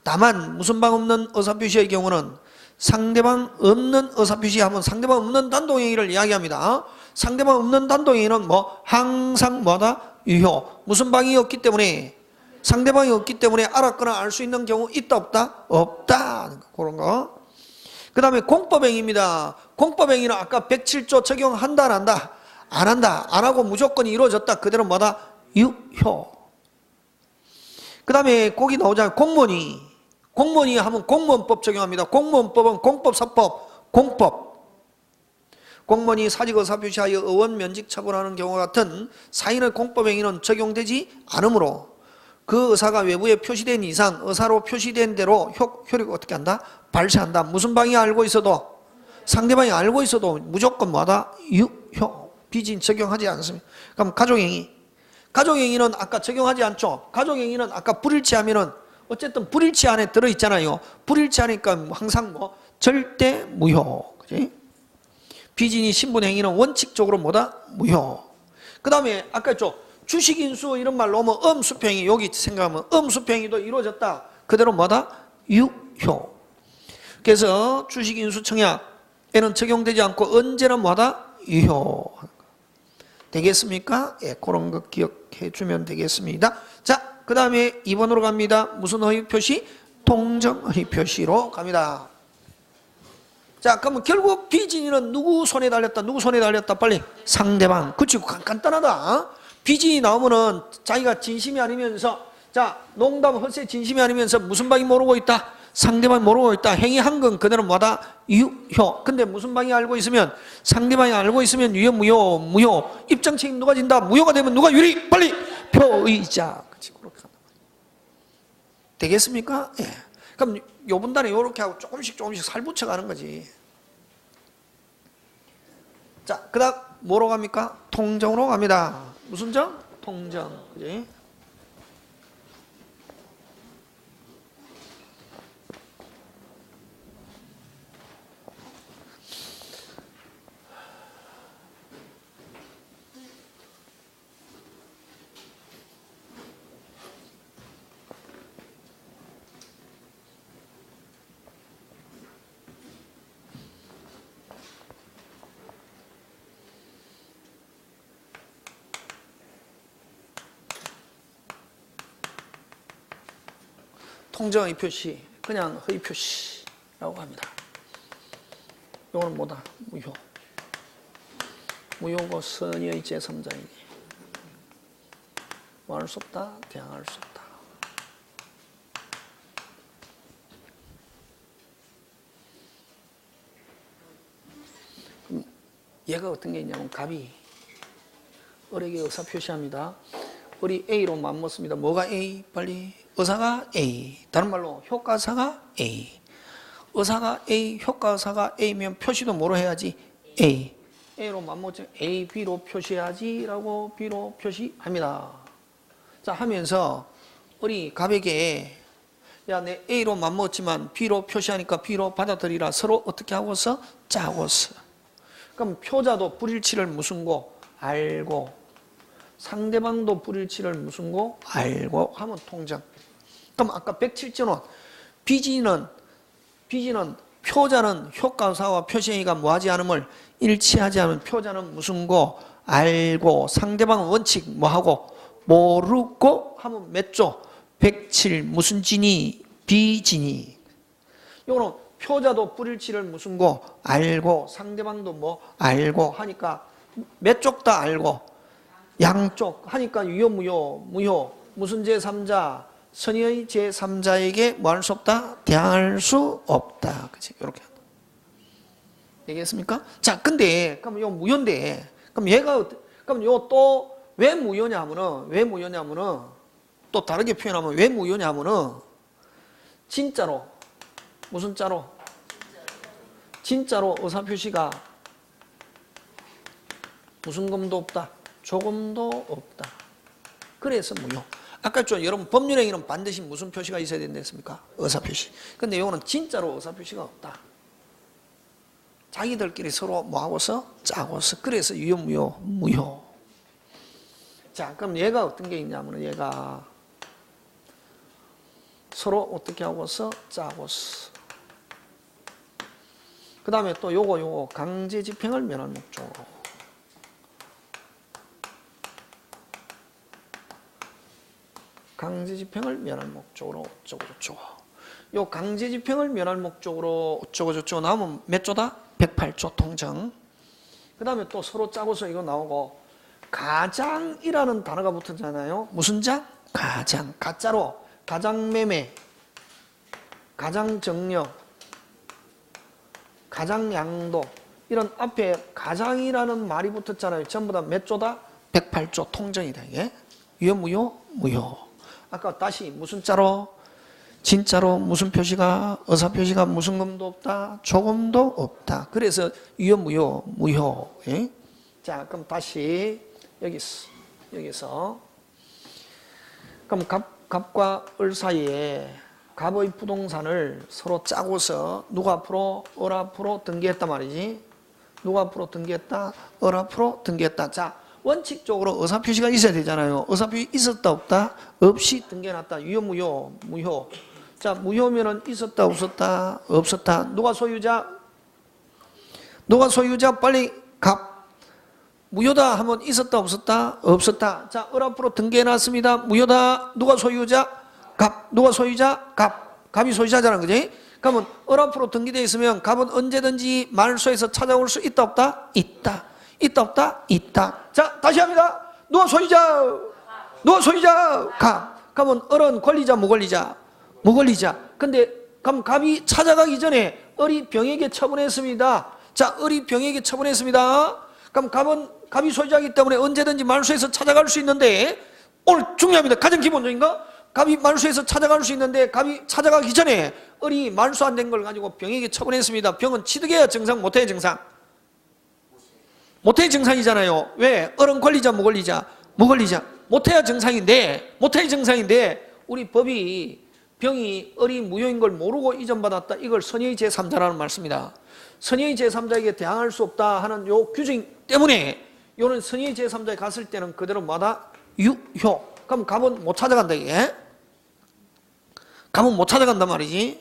다만 무슨 방 없는 의사표시의 경우는 상대방 없는 의사표시하면 상대방 없는 단동행위를 이야기합니다. 상대방 없는 단동행위는 뭐 항상 뭐다? 유효. 무슨 방이 없기 때문에 상대방이 없기 때문에 알았거나 알 수 있는 경우 있다 없다? 없다. 그런 거. 그 다음에 공법행위입니다. 공법행위는 아까 107조 적용한다 안 한다? 안 한다. 안 하고 무조건 이루어졌다. 그대로 뭐다? 유효. 그 다음에 거기 나오잖아요. 공무원이 하면 공무원법 적용합니다. 공무원법은 공법사법, 공법. 공무원이 사직의사표시하여 의원 면직 처분하는 경우와 같은 사인의 공법행위는 적용되지 않으므로 그 의사가 외부에 표시된 이상 의사로 표시된 대로 효력이 어떻게 한다? 발생한다. 무슨 방이 알고 있어도 상대방이 알고 있어도 무조건 뭐하다? 유효. 비진 적용하지 않습니다. 그럼 가족행위는 아까 적용하지 않죠. 가족행위는 아까 불일치하면은 어쨌든 불일치 안에 들어있잖아요. 불일치하니까 항상 뭐 절대 무효. 그지? 비진이 신분행위는 원칙적으로 뭐다? 무효. 그 다음에 아까 했죠. 주식인수 이런 말로 하면 음수평이 여기 생각하면 음수평이도 이루어졌다. 그대로 뭐다? 유효. 그래서 주식인수 청약에는 적용되지 않고 언제나 뭐다? 유효. 되겠습니까? 예, 그런 거 기억해 주면 되겠습니다. 자, 그 다음에 2번으로 갑니다. 무슨 허위 표시? 동정 허위 표시로 갑니다. 자, 그러면 결국 비진이는 누구 손에 달렸다? 누구 손에 달렸다? 빨리 상대방. 그치? 간단하다. 비진이 나오면은 자기가 진심이 아니면서, 자, 농담 헛새 진심이 아니면서 무슨 방이 모르고 있다? 상대방이 모르고 있다. 행위한 건 그대로 뭐다? 유효. 근데 무슨 방이 알고 있으면, 상대방이 알고 있으면 유효, 무효, 무효. 입장 책임 누가 진다? 무효가 되면 누가 유리? 빨리 표의자. 그치? 그렇게 한다. 되겠습니까? 예. 그럼 요 분단에 요렇게 하고 조금씩 살 붙여가는 거지. 자, 그 다음 뭐로 갑니까? 통정으로 갑니다. 무슨 정? 통정. 그지? 통정 허위 표시, 그냥 허위 표시라고 합니다. 이거는 뭐다? 무효. 무효고 선의의 제3자에게 뭐 할 수 없다? 대항할 수 없다. 그럼 얘가 어떤 게 있냐면 갑이 을에게 의사 표시합니다. 을이 A로 맞먹습니다. 뭐가 A? 빨리. 의사가 A. 다른 말로 효과사가 A. 의사가 A, 효과사가 A면 표시도 뭐로 해야지? A. A로 맞먹지 A, B로 표시해야지 라고 B로 표시합니다. 자, 하면서 우리 갑에게 야, 내 A로 맞먹었지만 B로 표시하니까 B로 받아들이라. 서로 어떻게 하고서? 짜고서. 그럼 표자도 불일치를 무슨 고? 알고. 상대방도 불일치를 무슨 고? 알고 하면 통정. 그럼 아까 107조는 비진은 표자는 효과사와 표시행위가 뭐하지 않음을 일치하지 않은 표자는 무슨 고? 알고. 상대방은 원칙 뭐하고? 모르고 하면 몇 조? 107 무슨 진이? 비진이. 이거는 표자도 불일치를 무슨 고? 알고. 상대방도 뭐? 알고 하니까 몇 쪽 다 알고. 양쪽 하니까 유효, 무효, 무효. 무슨 제3자? 선의의 제3자에게 뭐 할 수 없다? 대항할 수 없다. 그치? 이렇게 한다. 되겠습니까? 자, 근데, 그럼 요 무효인데, 그럼 얘가, 그럼 요 또 왜 무효냐면은, 또 다르게 표현하면 왜 무효냐면은, 진짜로, 무슨 자로? 진짜로 의사표시가 무슨 검도 없다? 조금도 없다. 그래서 무효. 아까 좀 여러분 법률행위는 반드시 무슨 표시가 있어야 된다 했습니까? 의사표시. 근데 이거는 진짜로 의사표시가 없다. 자기들끼리 서로 뭐하고서? 짜고서. 그래서 유효, 무효, 무효. 자, 그럼 얘가 어떤 게 있냐면 얘가 서로 어떻게 하고서? 짜고서. 그 다음에 또 요거 강제집행을 면할 목적으로. 강제집행을 면할 목적으로 어쩌고저쩌고. 요 강제집행을 면할 목적으로 어쩌고저쩌고 나오면 몇 조다? 108조 통정. 그 다음에 또 서로 짜고서 이거 나오고 가장이라는 단어가 붙었잖아요. 무슨 장? 가장. 가짜로 가장매매, 가장정력, 가장양도 이런 앞에 가장이라는 말이 붙었잖아요. 전부 다 몇 조다? 108조 통정이다. 이게 유효, 무효? 무효. 아까 다시 무슨 자로? 진짜로 무슨 표시가? 의사표시가 무슨 검도 없다? 조금도 없다. 그래서 유효, 무효, 무효. 예? 자, 그럼 다시 여기서 그럼 갑과 을 사이에 갑의 부동산을 서로 짜고서 누가 앞으로? 을 앞으로 등기했단 말이지. 누가 앞으로 등기했다? 을 앞으로 등기했다. 자, 원칙적으로 의사표시가 있어야 되잖아요. 의사표시 있었다 없다? 없이 등기해놨다. 유효 무효? 무효. 자, 무효면은 있었다 없었다? 없었다. 누가 소유자? 누가 소유자? 빨리 갑. 무효다 하면 있었다 없었다? 없었다. 자, 을 앞으로 등기해놨습니다. 무효다. 누가 소유자? 갑. 누가 소유자? 갑. 갑이 소유자잖아, 그지? 그러면 을 앞으로 등기되어 있으면 갑은 언제든지 말소에서 찾아올 수 있다 없다? 있다. 있다 없다? 있다. 자, 다시 합니다. 누가 소유자? 누가 소유자? 갑. 그러면 을은 권리자 무권리자? 무권리자. 근데 그럼 갑이 찾아가기 전에 을이 병에게 처분했습니다. 자, 을이 병에게 처분했습니다. 그럼 갑이 소유자이기 때문에 언제든지 말소에서 찾아갈 수 있는데, 오늘 중요합니다. 가장 기본적인 거, 갑이 말소에서 찾아갈 수 있는데 갑이 찾아가기 전에 을이 말소 안 된 걸 가지고 병에게 처분했습니다. 병은 취득해야 정상, 못해야 정상? 못해야 정상이잖아요. 왜? 을은 권리자 무권리자? 무권리자. 못해야 정상인데 우리 법이 병이 을이 무효인 걸 모르고 이전받았다. 이걸 선의의 제3자라는 말씀입니다. 선의의 제3자에게 대항할 수 없다 하는 요 규정 때문에 요는 선의의 제3자에 갔을 때는 그대로 마다 유효. 그럼 갑은 못 찾아간다 이게. 갑은 못 찾아간단 말이지.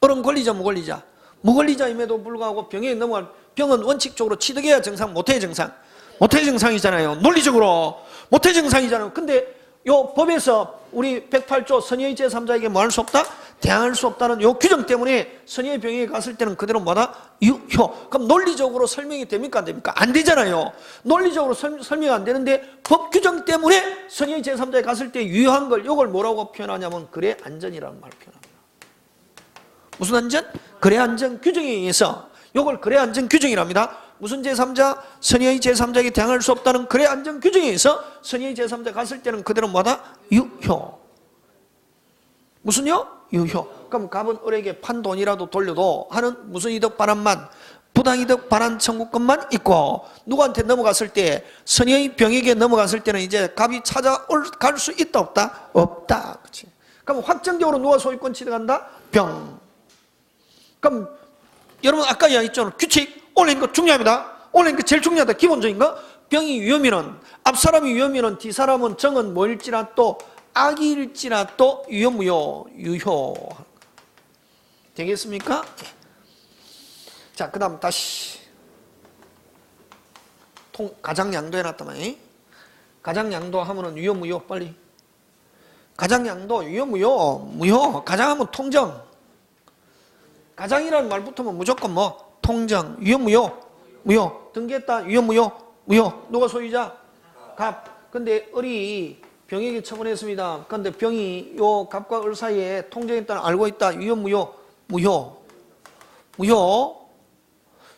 을은 권리자 무권리자? 무권리자임에도 불구하고 병에 넘어갈, 병은 원칙적으로 취득해야 정상, 못해야 정상? 못해야 정상이잖아요. 논리적으로 못해야 정상이잖아요. 근데 요 법에서 우리 108조 선의의 제3자에게 뭐 할 수 없다? 대항할 수 없다는 요 규정 때문에 선의의 병에 갔을 때는 그대로 뭐다? 유효. 그럼 논리적으로 설명이 됩니까 안 됩니까? 안 되잖아요. 논리적으로 설명이 안 되는데 법 규정 때문에 선의의 제3자에 갔을 때 유효한 걸 요걸 뭐라고 표현하냐면 거래 안전이라는 말을 표현합니다. 무슨 안전? 거래 안전 규정에 의해서 요걸 거래 안전 규정이랍니다. 무슨 제3자? 선의의 제3자에게 대항할 수 없다는 거래 안전 규정에 의해서 선의의 제3자 갔을 때는 그대로 뭐다? 유효. 무슨요? 유효. 그럼 갑은 을에게 판 돈이라도 돌려도 하는 무슨 이득 반환만, 부당이득 반환 청구권만 있고, 누구한테 넘어갔을 때, 선의의 병에게 넘어갔을 때는 이제 갑이 찾아갈 수 있다 없다? 없다. 그렇지. 그럼 확정적으로 누가 소유권 취득한다? 병. 그럼 여러분 아까 이야기했죠. 규칙 올린 거 중요합니다. 올린 거 제일 중요하다. 기본적인 거. 병이 위험이는, 앞사람이 위험이는 뒤사람은 정은 뭐일지라도 악일지라도 유효 무효? 유효. 되겠습니까? 자, 그 다음 다시 가장양도 해놨다만. 가장양도 하면은 유효 무효? 빨리. 가장양도 유효 무효? 무효. 가장하면 통정. 가장이라는 말 붙으면 무조건 뭐? 통정. 유효 무효? 무효. 등기했다. 유효 무효? 무효. 누가 소유자? 갑. 근데 을이 병에게 처분했습니다. 그런데 병이 요 갑과 을 사이에 통정했다는 알고 있다. 유효 무효? 무효. 무효.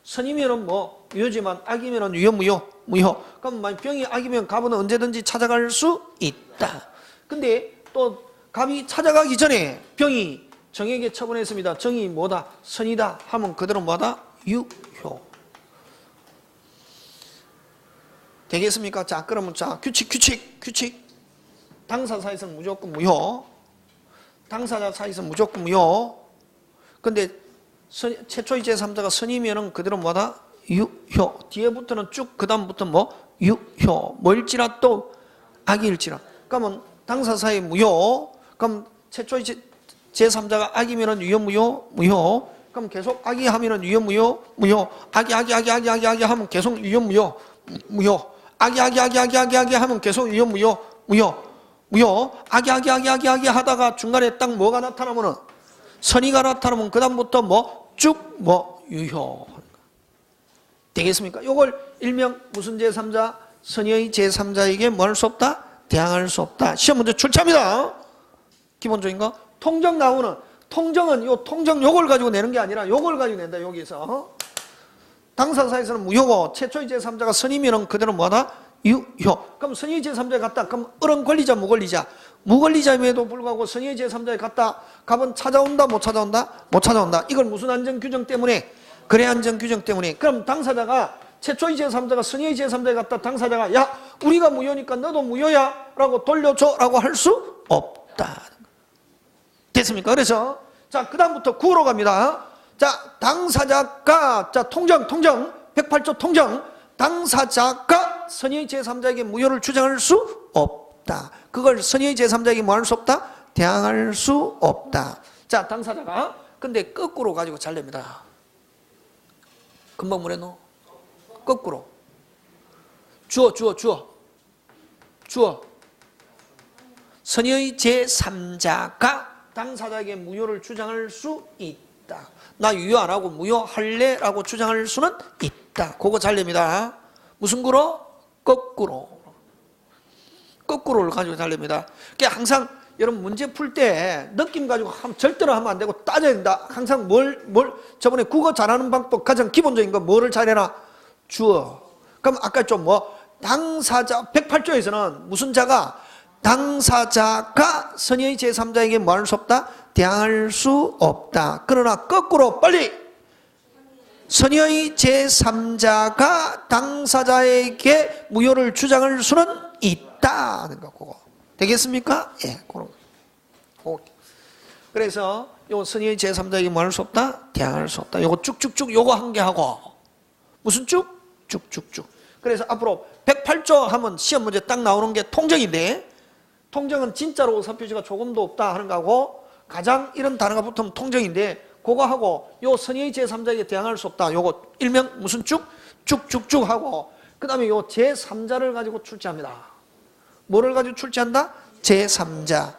선이면은 뭐 유효지만 악이면은 유효 무효? 무효. 그럼 만약 병이 악이면 갑은 언제든지 찾아갈 수 있다. 근데 또 갑이 찾아가기 전에 병이 정에게 처분했습니다. 정이 뭐다? 선이다 하면 그대로 뭐다? 유효. 되겠습니까? 자, 그러면 자, 규칙. 당사 사이에서는 무조건 무효. 당사자 사이에서는 무조건 무효. 근데 최초의 제3자가 선이면은 그대로 뭐다? 유효. 뒤에부터는 쭉 그 다음부터 뭐? 유효. 뭐일지라도 악일지라. 그러면 당사 사이 무효. 그럼 최초의 제3자가 악이면은 유효 무효? 무효. 그럼 계속 악이 하면은 유효 무효? 무효. 악이 하면 계속 유효 무효? 무효. 악이 하면 계속 유효 무효? 무효. 악이 하다가 중간에 딱 뭐가 나타나면은 선의가 나타나면 그 다음부터 뭐 쭉 뭐 유효. 되겠습니까? 요걸 일명 무슨 제3자? 선의의 제3자에게 뭐 할 수 없다? 대항할 수 없다. 시험 문제 출제합니다. 기본적인 거. 통정 나오는, 통정은 요 통정 요걸 가지고 내는 게 아니라 요걸 가지고 낸다. 여기서 당사사에서는 무효고 최초의 제3자가 선이면은 그대로 뭐하다? 유효. 그럼 선의의 제3자에 갔다. 그럼 을은 권리자 무권리자? 무권리자임에도 불구하고 선의의 제3자에 갔다. 갑은 찾아온다 못 찾아온다? 못 찾아온다. 이걸 무슨 안전 규정 때문에? 거래 안전 규정 때문에. 그럼 당사자가 최초의 제3자가 선의의 제3자에 갔다. 당사자가 야 우리가 무효니까 너도 무효야 라고 돌려줘 라고 할 수 없다. 됐습니까? 그래서 자 그 다음부터 구로 갑니다. 자 당사자가 자 통정 108조 통정 당사자가 자, 선의의 제3자에게 무효를 주장할 수 없다. 그걸 선의의 제3자에게 뭐 할 수 없다? 대항할 수 없다. 자, 당사자가 근데 거꾸로 가지고 잘 냅니다. 금방 뭐래노? 거꾸로. 주어. 선의의 제3자가 당사자에게 무효를 주장할 수 있다. 나 유효 안 하고 무효할래? 라고 주장할 수는 있다. 그거 잘 냅니다. 무슨 구로? 거꾸로. 거꾸로를 가지고 잘 냅니다. 그러니까 항상 여러분 문제 풀 때 느낌 가지고 절대로 하면 안 되고 따져야 된다. 항상 저번에 국어 잘하는 방법 가장 기본적인 거 뭐를 잘해라? 주어. 그럼 아까 좀 당사자 108조에서는 무슨 자가 당사자가 선의의 제3자에게 뭐 할 수 없다? 대항할 수 없다. 그러나 거꾸로 빨리 선의의 제3자가 당사자에게 무효를 주장할 수는 있다 하는 거 그거 되겠습니까? 예, 그런 거. 그래서 요 선의의 제3자에게 뭐 할 수 없다? 대항할 수 없다. 요거 쭉쭉쭉 요거 한 개 하고 무슨 쭉? 쭉쭉쭉. 그래서 앞으로 108조 하면 시험 문제 딱 나오는 게 통정인데 통정은 진짜로 의사표시가 조금도 없다 하는 거하고 가장 이런 단어가 붙으면 통정인데 그거 하고 요 선의의 제3자에게 대항할 수 없다. 요거 일명 무슨 쭉? 쭉쭉쭉 하고 그 다음에 요 제3자를 가지고 출제합니다. 뭐를 가지고 출제한다? 제3자.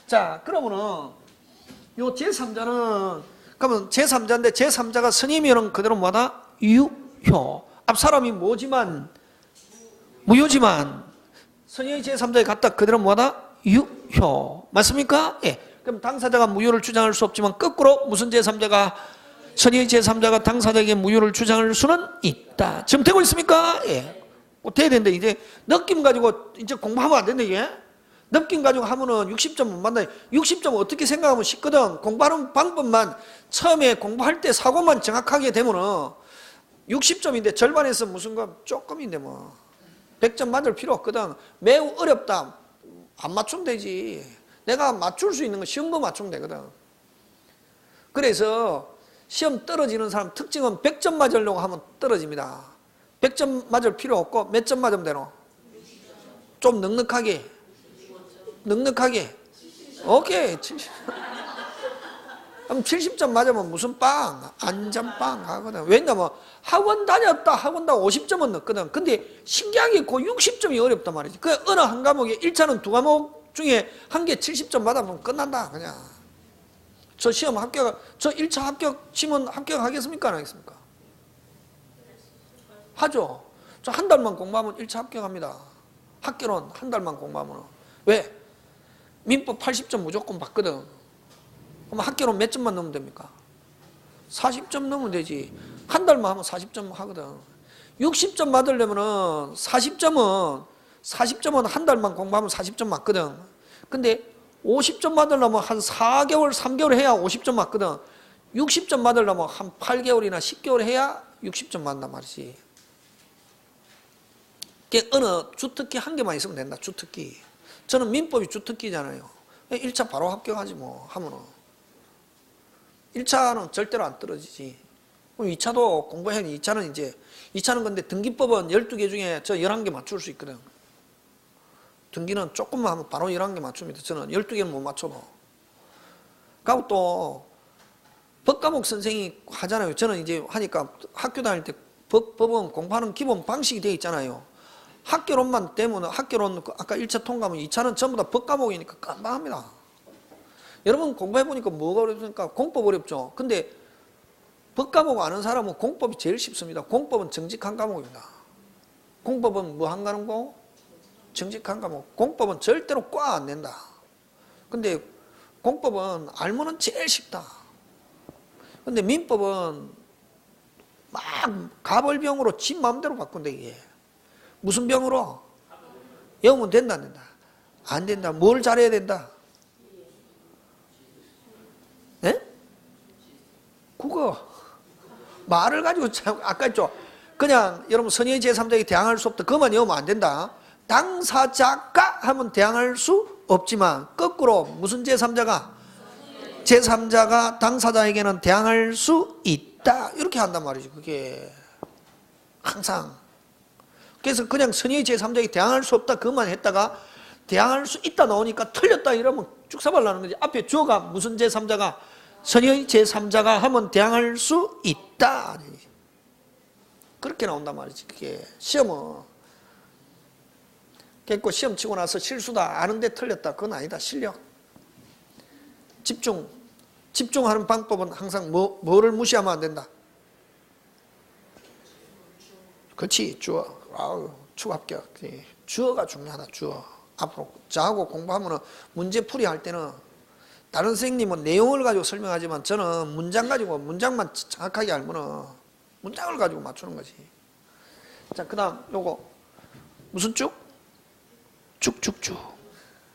자, 그러면은 요 제3자는 그러면 제3자인데 제3자가 선임이면 그대로 뭐다? 유효. 앞 사람이 뭐지만 무효지만 선의의 제3자에 갖다 그대로 뭐다? 유효. 맞습니까? 예. 그럼 당사자가 무효를 주장할 수 없지만 거꾸로 무슨 제3자가 선의의 제3자가 당사자에게 무효를 주장할 수는 있다. 지금 되고 있습니까? 예. 돼야 되는데 이제 느낌 가지고 이제 공부하면 안 된다 이게. 느낌 가지고 하면은 60점 못 만나. 60점 어떻게 생각하면 쉽거든. 공부하는 방법만 처음에 공부할 때 사고만 정확하게 되면은 60점인데 절반에서 무슨 거 조금인데 뭐 100점 맞을 필요 없거든. 매우 어렵다. 안 맞추면 되지. 내가 맞출 수 있는 거 쉬운 거 맞추면 되거든. 그래서 시험 떨어지는 사람 특징은 100점 맞으려고 하면 떨어집니다. 100점 맞을 필요 없고 몇 점 맞으면 되노? 좀 넉넉하게. 오케이. 70. 그럼 70점 맞으면 무슨 빵? 안전빵 하거든. 왜냐면 학원 다녔다 50점은 넣거든. 근데 신기하게 그 60점이 어렵단 말이지. 그 어느 한 과목에 1차는 두 과목 중에 한 개 70점 받아보면 끝난다 그냥. 저 시험 저 1차 합격 치면 합격하겠습니까? 안 하겠습니까? 하죠. 저 한 달만 공부하면 1차 합격합니다. 학교는 한 달만 공부하면. 왜? 민법 80점 무조건 받거든. 그럼 학교는 몇 점만 넣으면 됩니까? 40점 넣으면 되지. 한 달만 하면 40점 하거든. 60점 받으려면은 40점은 한 달만 공부하면 40점 맞거든. 근데 50점 받으려면 한 4개월, 3개월 해야 50점 맞거든. 60점 받으려면 한 8개월이나 10개월 해야 60점 맞는단 말이지. 어느 주특기 한 개만 있으면 된다. 주특기. 저는 민법이 주특기잖아요. 1차 바로 합격하지 뭐 하면은. 1차는 절대로 안 떨어지지. 그럼 2차도 공부해야 돼. 2차는 근데 등기법은 12개 중에 저 11개 맞출 수 있거든. 등기는 조금만 하면 바로 11개 맞춥니다. 저는 12개는 못 맞춰도. 그리고 또 법과목 선생이 하잖아요. 저는 이제 하니까 학교 다닐 때 법은 공부하는 기본 방식이 되어 있잖아요. 학교론만 되면 학교론 아까 1차 통과하면 2차는 전부 다 법과목이니까 깜빡합니다. 여러분 공부해보니까 뭐가 어렵습니까? 공법 어렵죠. 근데 법과목 아는 사람은 공법이 제일 쉽습니다. 공법은 정직한 과목입니다. 공법은 뭐 한 과목? 정직한 과목. 공법은 절대로 과 안 낸다. 근데 공법은 알면은 제일 쉽다. 근데 민법은 막 가벌병으로 지 마음대로 바꾼다 이게. 무슨 병으로? 영어면 된다 안 된다? 안 된다. 뭘 잘해야 된다? 예? 국어. 말을 가지고 아까 했죠. 그냥 여러분 선의의 제3자에게 대항할 수 없다. 그것만 외우면 안 된다. 당사자가 하면 대항할 수 없지만 거꾸로 무슨 제3자가? 제3자가 당사자에게는 대항할 수 있다. 이렇게 한단 말이지. 그게 항상. 그래서 그냥 선의의 제3자에게 대항할 수 없다 그것만 했다가 대항할 수 있다 나오니까 틀렸다 이러면 쭉사발라는 거지. 앞에 주어가 무슨 제3자가 선의의 제3자가 하면 대항할 수 있다. 그렇게 나온단 말이지. 그게 시험은 결코 시험 치고 나서 실수다 아는데 틀렸다 그건 아니다. 실력. 집중하는 방법은 항상 뭐를 무시하면 안 된다. 그렇지. 주어. 아우, 추합격. 주어가 중요하다. 주어. 앞으로 저하고 공부하면 문제풀이 할 때는 다른 선생님은 내용을 가지고 설명하지만 저는 문장 가지고 문장만 정확하게 알면 문장을 가지고 맞추는 거지. 자, 그 다음 요거 무슨 쭉? 쭉쭉쭉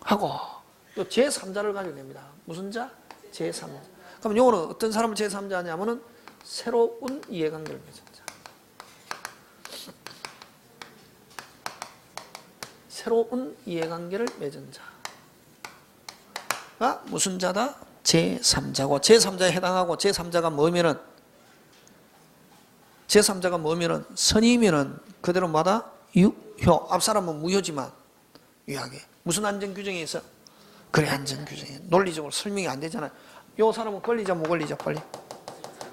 하고 요 제3자를 가지고 냅니다. 무슨 자? 제3자. 그럼 요거는 어떤 사람을 제3자냐면은 새로운 이해관계를 맺은 자. 새로운 이해관계를 맺은 자가 무슨 자다? 제3자고 제3자에 해당하고 제3자가 뭐면은 제3자가 뭐면은 선이면은 그대로 뭐다? 유효. 앞 사람은 무효지만 유효하게. 무슨 안전규정이 있어? 그래 안전규정이. 논리적으로 설명이 안 되잖아. 요 사람은 권리자 무권리자 빨리.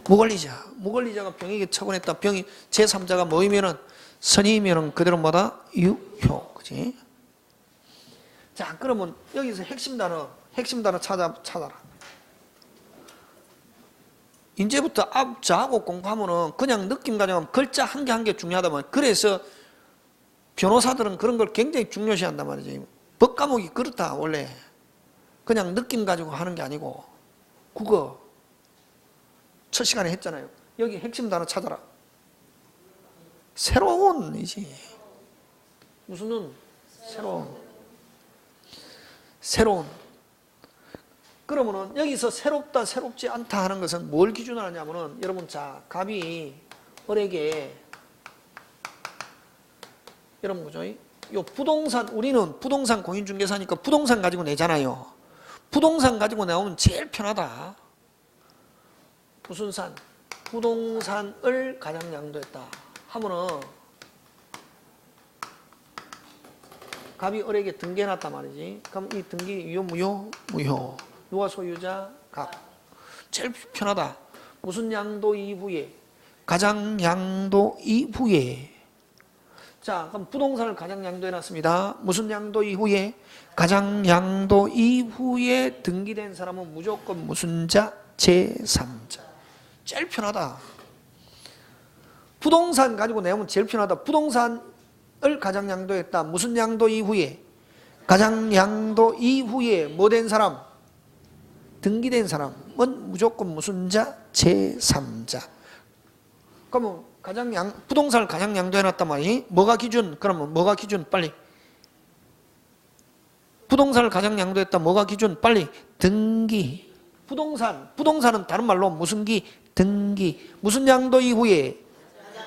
무권리자. 무권리자가 병에게 처분했다. 병이 제3자가 뭐이면은 선이면은 그대로 뭐다? 유효. 그지? 자, 그러면 여기서 핵심 단어 찾아라. 이제부터 앞 저하고 공부하면은 그냥 느낌 가져가면 글자 한 개 한 개 중요하다만. 그래서 변호사들은 그런 걸 굉장히 중요시한단 말이지. 법 과목이 그렇다 원래. 그냥 느낌 가지고 하는 게 아니고. 국어 첫 시간에 했잖아요. 여기 핵심 단어 찾아라. 새로운이지. 무슨 눈? 새로운. 그러면은 여기서 새롭다 새롭지 않다 하는 것은 뭘 기준으로 하냐면은 여러분 자 갑이 을에게 여러분 그죠? 요 부동산 우리는 부동산 공인중개사니까 부동산 가지고 내잖아요. 부동산 가지고 나오면 제일 편하다. 무슨 산? 부동산을 가장 양도했다 하면은 갑이 을에게 등기해놨단 말이지. 그럼 이 등기 유효 무효? 무효. 누가 소유자? 갑. 제일 편하다. 무슨 양도 이후에? 가장 양도 이후에. 자, 그럼 부동산을 가장 양도해놨습니다. 무슨 양도 이후에? 가장 양도 이후에 등기된 사람은 무조건 무슨 자? 제3자. 제일 편하다. 부동산 가지고 내면 제일 편하다. 부동산을 가장 양도했다. 무슨 양도 이후에? 가장 양도 이후에 뭐 된 사람? 등기된 사람은 무조건 무슨 자? 제3자. 그러면 부동산을 가장 양도해놨단 말이지. 뭐가 기준? 그러면 뭐가 기준? 빨리. 부동산을 가장 양도했다. 뭐가 기준? 빨리. 등기. 부동산은 다른 말로 무슨 기? 등기. 무슨 양도 이후에?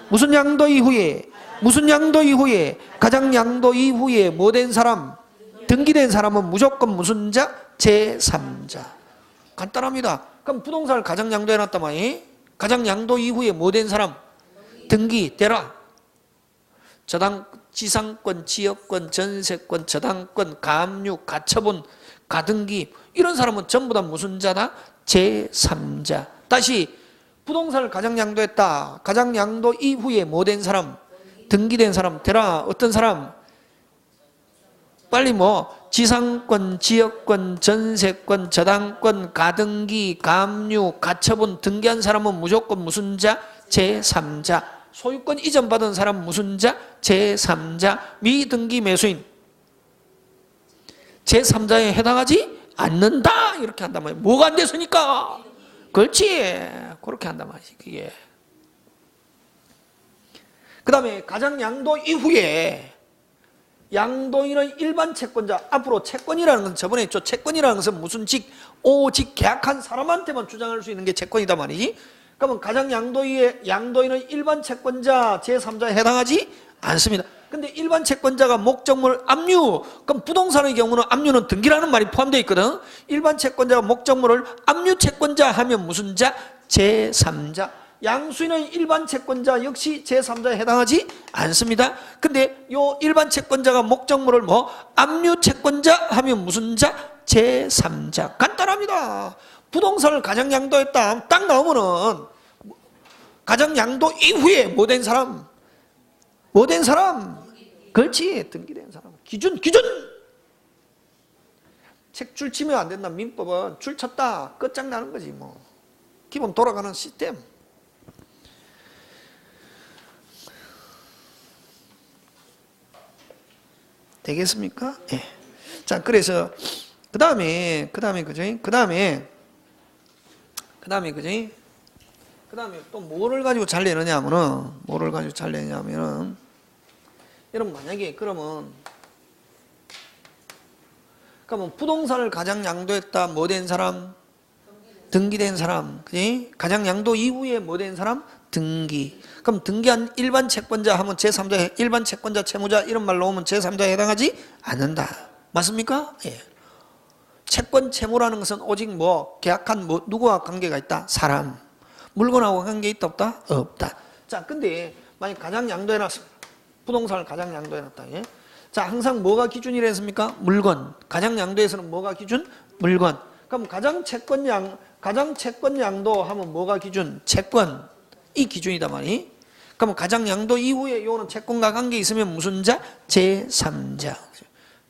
무슨 양도 이후에? 무슨 양도 이후에? 가장 양도 이후에 뭐 된 사람? 등기된 사람은 무조건 무슨 자? 제3자. 간단합니다. 그럼 부동산을 가장 양도해놨단 말이에요. 가장 양도 이후에 뭐 된 사람? 등기되라. 지상권, 지역권, 전세권, 저당권, 가압류, 가처분, 가등기 이런 사람은 전부 다 무슨 자다? 제3자. 다시 부동산을 가장 양도했다. 가장 양도 이후에 뭐 된 사람? 등기된 사람 되라. 어떤 사람? 빨리 뭐 지상권, 지역권, 전세권, 저당권, 가등기, 가압류, 가처분 등기한 사람은 무조건 무슨 자? 제3자. 소유권 이전받은 사람 무슨 자? 제3자. 미등기 매수인 제3자에 해당하지 않는다. 이렇게 한단 말이야. 뭐가 안 됐으니까. 그렇지. 그렇게 한단 말이지. 그게. 그 다음에 가장 양도 이후에 양도인의 일반 채권자. 앞으로 채권이라는 건 저번에 했죠. 채권이라는 것은 무슨 오직 계약한 사람한테만 주장할 수 있는 게 채권이다 말이지. 그러면 가장 양도인의 일반 채권자 제3자에 해당하지 않습니다. 근데 일반 채권자가 목적물 압류. 그럼 부동산의 경우는 압류는 등기라는 말이 포함되어 있거든. 일반 채권자가 목적물을 압류 채권자 하면 무슨 자? 제3자. 양수인은 일반 채권자 역시 제3자에 해당하지 않습니다. 근데 요 일반 채권자가 목적물을 뭐 압류 채권자 하면 무슨 자? 제3자. 간단합니다. 부동산을 가장 양도했다 딱 나오면은 가장 양도 이후에 뭐 된 사람? 뭐 된 사람? 그렇지. 등기된 사람. 기준. 책 줄 치면 안 된다. 민법은 줄 쳤다. 끝장나는 거지 뭐. 기본 돌아가는 시스템. 되겠습니까? 예. 자, 그래서 그 다음에 그죠? 그 다음에 또 뭐를 가지고 잘 내느냐면은 여러분 만약에 그러면 부동산을 가장 양도했다 뭐 된 사람? 등기된 사람. 그지? 가장 양도 이후에 뭐 된 사람? 등기. 그럼 등기한 일반 채권자 하면 제3자, 일반 채권자, 채무자 이런 말로 오면 제3자에 해당하지 않는다. 맞습니까? 예. 채권, 채무라는 것은 오직 뭐 계약한 뭐 누구와 관계가 있다? 사람. 물건하고 관계 있다 없다? 없다. 자, 근데 만약 가장 양도해놨습니다. 부동산을 가장 양도해놨다. 예? 자, 항상 뭐가 기준이랬습니까? 물건. 가장 양도에서는 뭐가 기준? 물건. 그럼 가장 채권 양도 하면 뭐가 기준? 채권. 이 기준이다 말이. 그럼 가장 양도 이후에 요는 채권과 관계 있으면 무슨 자? 제3자.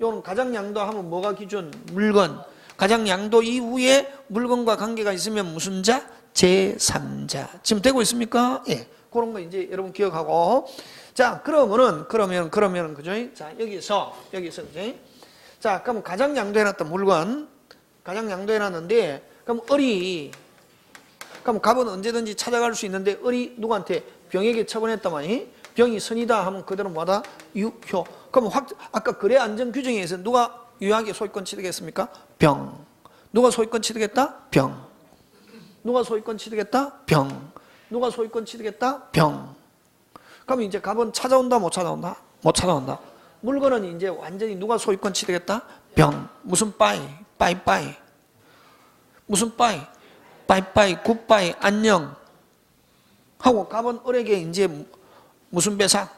요는 가장 양도 하면 뭐가 기준? 물건. 가장 양도 이후에 물건과 관계가 있으면 무슨 자? 제3자. 지금 되고 있습니까? 예. 그런 거 이제 여러분 기억하고. 자, 그러면 그죠? 자, 여기서 그죠? 자, 그럼 가장 양도해놨던 물건, 가장 양도해놨는데, 그럼 그럼 갑은 언제든지 찾아갈 수 있는데, 누구한테? 병에게 처분했다마니, 병이 선이다 하면 그대로 뭐다? 유효. 그럼 아까 거래 안전 규정에 의해서 누가 유효하게 소유권 취득했습니까? 병. 누가 소유권 취득했다? 병. 누가 소유권 취득했다? 병. 누가 소유권 취득했다? 병. 그럼 이제 갑은 찾아온다 못 찾아온다? 못 찾아온다. 물건은 이제 완전히 누가 소유권 취득했다? 병. 무슨 빠이? 빠이빠이. 무슨 빠이? 빠이빠이, 굿빠이, 안녕. 하고 갑은 을에게 이제 무슨 배상?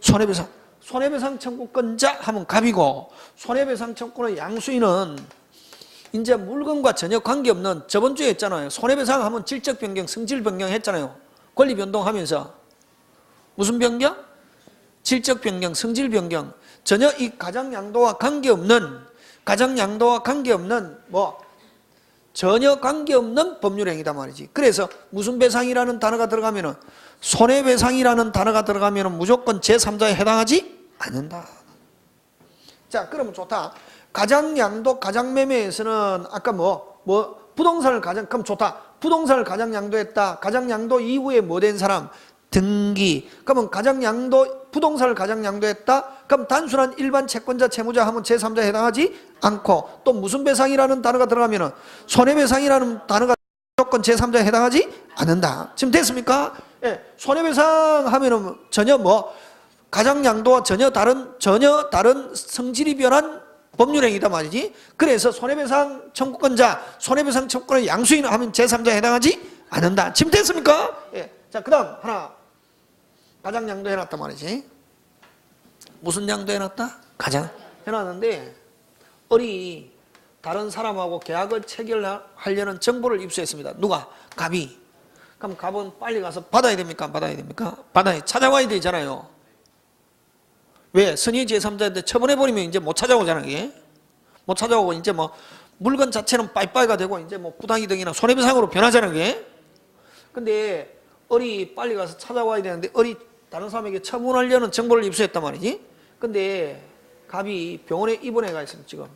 손해배상. 손해배상 청구권자 하면 갑이고, 손해배상 청구권의 양수인은 이제 물건과 전혀 관계없는, 저번 주에 했잖아요. 손해배상 하면 질적 변경, 성질 변경 했잖아요. 권리 변동하면서. 무슨 변경? 질적 변경, 성질 변경. 전혀 이 가장 양도와 관계없는 전혀 관계없는 법률행위다 말이지. 그래서 무슨 배상이라는 단어가 들어가면은, 손해배상이라는 단어가 들어가면은 무조건 제3자에 해당하지 않는다. 자, 그러면 좋다. 가장 양도, 가장 매매에서는 아까 부동산을 그럼 좋다. 부동산을 가장 양도했다. 가장 양도 이후에 뭐 된 사람? 등기. 그러면 부동산을 가장 양도했다. 그럼 단순한 일반 채권자, 채무자 하면 제3자에 해당하지 않고, 또 무슨 배상이라는 단어가 들어가면은 손해배상이라는 단어가 무조건 제3자에 해당하지 않는다. 지금 됐습니까? 예. 손해배상 하면은 전혀 가장 양도와 전혀 다른 성질이 변한 법률행위다 말이지. 그래서 손해배상 청구권자, 손해배상 청구권의 양수인 하면 제3자에 해당하지 않는다. 지금 됐습니까? 예. 자, 그 다음 하나. 가장 양도해놨단 말이지. 무슨 양도해놨다? 가장 해놨는데, 을이 다른 사람하고 계약을 체결하려는 정보를 입수했습니다. 누가? 갑이. 그럼 갑은 빨리 가서 받아야 됩니까? 안 받아야 됩니까? 찾아와야 되잖아요. 왜? 선의 제3자인데 처분해버리면 이제 못 찾아오잖아요. 그게? 못 찾아오고 이제 물건 자체는 빠이빠이가 되고 이제 부당이득이나 손해배상으로 변하잖아요. 그게? 근데 을이 빨리 가서 찾아와야 되는데, 을이 다른 사람에게 처분하려는 정보를 입수했단 말이지. 근데 갑이 병원에 입원해가 있습니다. 지금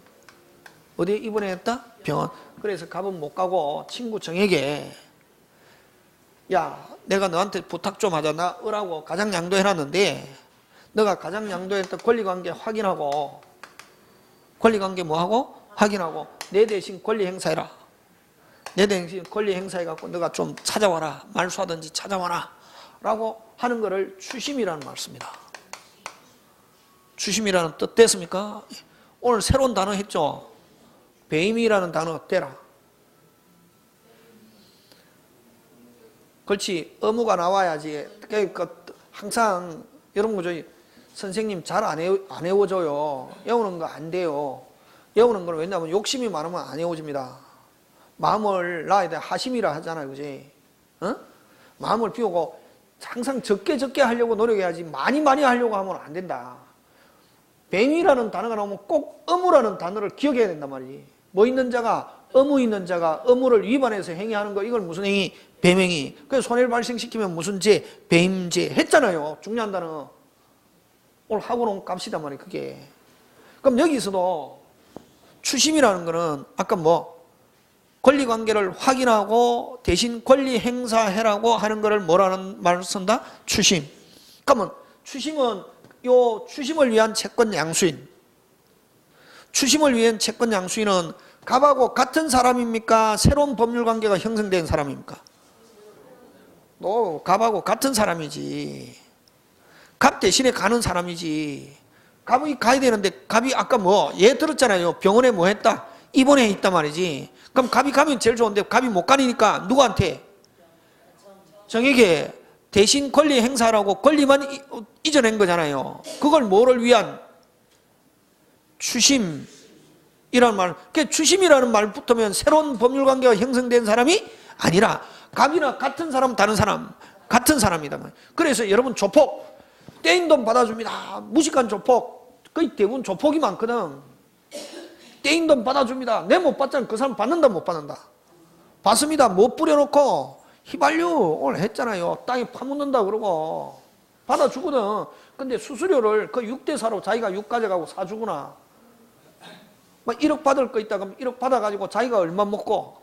어디에 입원했다? 병원. 그래서 갑은 못 가고 친구 정에게, 야, 내가 너한테 부탁 좀 하자. 나 을하고 가장 양도해놨는데 너가 가장 양도했던 권리관계 확인하고, 권리관계 확인하고 내 대신 권리 행사해라. 내 대신 권리 행사해갖고 너가 좀 찾아와라. 말소하든지 찾아와라. 라고 하는 거를 추심이라는 말 씁니다. 추심이라는 뜻 됐습니까? 오늘 새로운 단어 했죠? 배임이라는 단어 대라. 그렇지. 의무가 나와야지. 그러니까 항상 이런 거죠. 선생님 잘 안 외워줘요. 외우는 거 안 돼요. 외우는 건 왜냐하면 욕심이 많으면 안 외워집니다. 마음을 놔야 돼. 하심이라 하잖아요. 그지? 어? 마음을 비우고 항상 적게 하려고 노력해야지 많이 하려고 하면 안 된다. 뱀이라는 단어가 나오면 꼭 의무라는 단어를 기억해야 된단 말이지. 뭐 있는 자가, 의무 있는 자가 의무를 위반해서 행위하는 거, 이걸 무슨 행위? 뱀행위. 그래서 손해를 발생시키면 무슨 죄? 뱀죄 했잖아요. 중요한 단어. 오늘 학원 값이단 말이에요. 그게. 그럼 여기서도 추심이라는 거는 아까 뭐 권리관계를 확인하고 대신 권리 행사해라고 하는 거를 뭐라는 말을 쓴다? 추심. 그러면 추심은 요 추심을 위한 채권 양수인. 추심을 위한 채권 양수인은 갑하고 같은 사람입니까? 새로운 법률 관계가 형성된 사람입니까? 너 갑하고 같은 사람이지. 갑 대신에 가는 사람이지. 갑이 가야 되는데 갑이 아까 뭐 얘 들었잖아요. 병원에 뭐 했다? 입원해 있단 말이지. 그럼 갑이 가면 제일 좋은데 갑이 못 가니까 누구한테? 정에게 대신 권리 행사라고 권리만 이전한 거잖아요. 그걸 뭐를 위한? 추심이라는 말. 그 추심이라는 말 붙으면 새로운 법률 관계가 형성된 사람이 아니라 갑이나 같은 사람, 다른 사람, 같은 사람이다. 그래서 여러분 조폭 떼인 돈 받아줍니다. 무식한 조폭 거의 대부분 조폭이 많거든. 떼인 돈 받아줍니다. 내 못 받잖아. 그 사람 받는다 못 받는다? 받습니다. 못 뿌려놓고 휘발유 오늘 했잖아요. 땅에 파묻는다 그러고 받아주거든. 근데 수수료를 그 6대4로 자기가 6 가져가고 사주구나. 막 1억 받을 거 있다 그러면 1억 받아가지고 자기가 얼마 먹고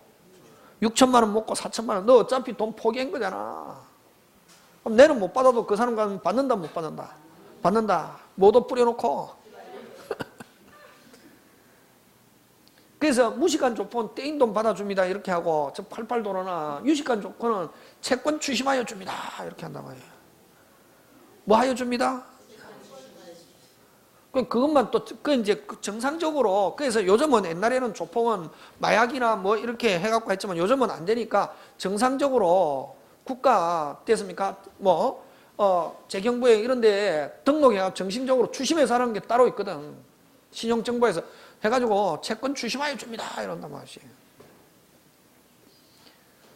6천만 원 먹고 4천만 원. 너 어차피 돈 포기한 거잖아. 그럼 내는 못 받아도 그 사람 가면 받는다 못 받는다? 받는다. 모두 뿌려놓고. 그래서 무식한 조건은 떼인 돈 받아줍니다 이렇게 하고 저 팔팔 돌아나. 유식한 조건은 채권 추심하여 줍니다 이렇게 한단 말이에요. 뭐 하여 줍니다? 그것만 또 그 이제 정상적으로. 그래서 요즘은 옛날에는 조폭은 마약이나 뭐 이렇게 해갖고 했지만 요즘은 안 되니까 정상적으로 국가 됐습니까? 뭐 재경부에 이런데 등록해가 정식적으로 추심해서 하는 게 따로 있거든. 신용정보에서 해가지고 채권 추심하여 줍니다 이런단 말이에요.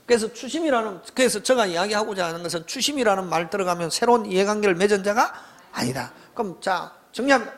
그래서 추심이라는, 그래서 제가 이야기하고자 하는 것은 추심이라는 말 들어가면 새로운 이해관계를 맺은 자가 아니다. 그럼 자 정리합니다.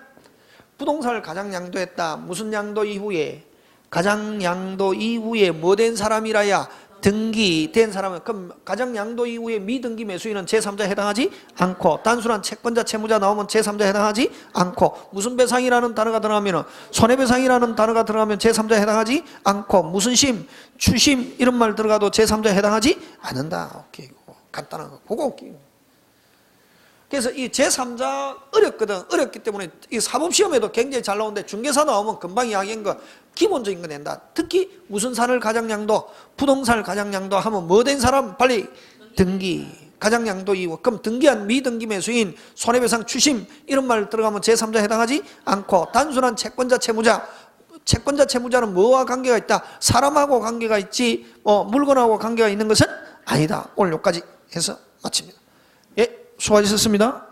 부동산을 가장 양도했다. 무슨 양도 이후에? 가장 양도 이후에 뭐 된 사람이라야? 등기된 사람은. 그럼 가장 양도 이후에 미등기 매수인은 제3자에 해당하지 않고, 단순한 채권자 채무자 나오면 제3자에 해당하지 않고, 무슨 배상이라는 단어가 들어가면, 손해배상이라는 단어가 들어가면 제3자에 해당하지 않고, 무슨 심, 추심 이런 말 들어가도 제3자에 해당하지 않는다. 오케이. 간단한 거. 그거 오케이. 그래서 이 제3자 어렵거든. 어렵기 때문에 이 사법시험에도 굉장히 잘 나오는데 중개사 나오면 금방 이야기한 거 기본적인 거 낸다. 특히 무슨 산을 가장 양도, 부동산을 가장 양도 하면 뭐 된 사람? 빨리 등기. 가장 양도 이후. 그럼 등기한 미등기 매수인, 손해배상 추심 이런 말 들어가면 제3자에 해당하지 않고, 단순한 채권자 채무자. 채권자 채무자는 뭐와 관계가 있다? 사람하고 관계가 있지 물건하고 관계가 있는 것은 아니다. 오늘 여기까지 해서 마칩니다. 예, 수고하셨습니다.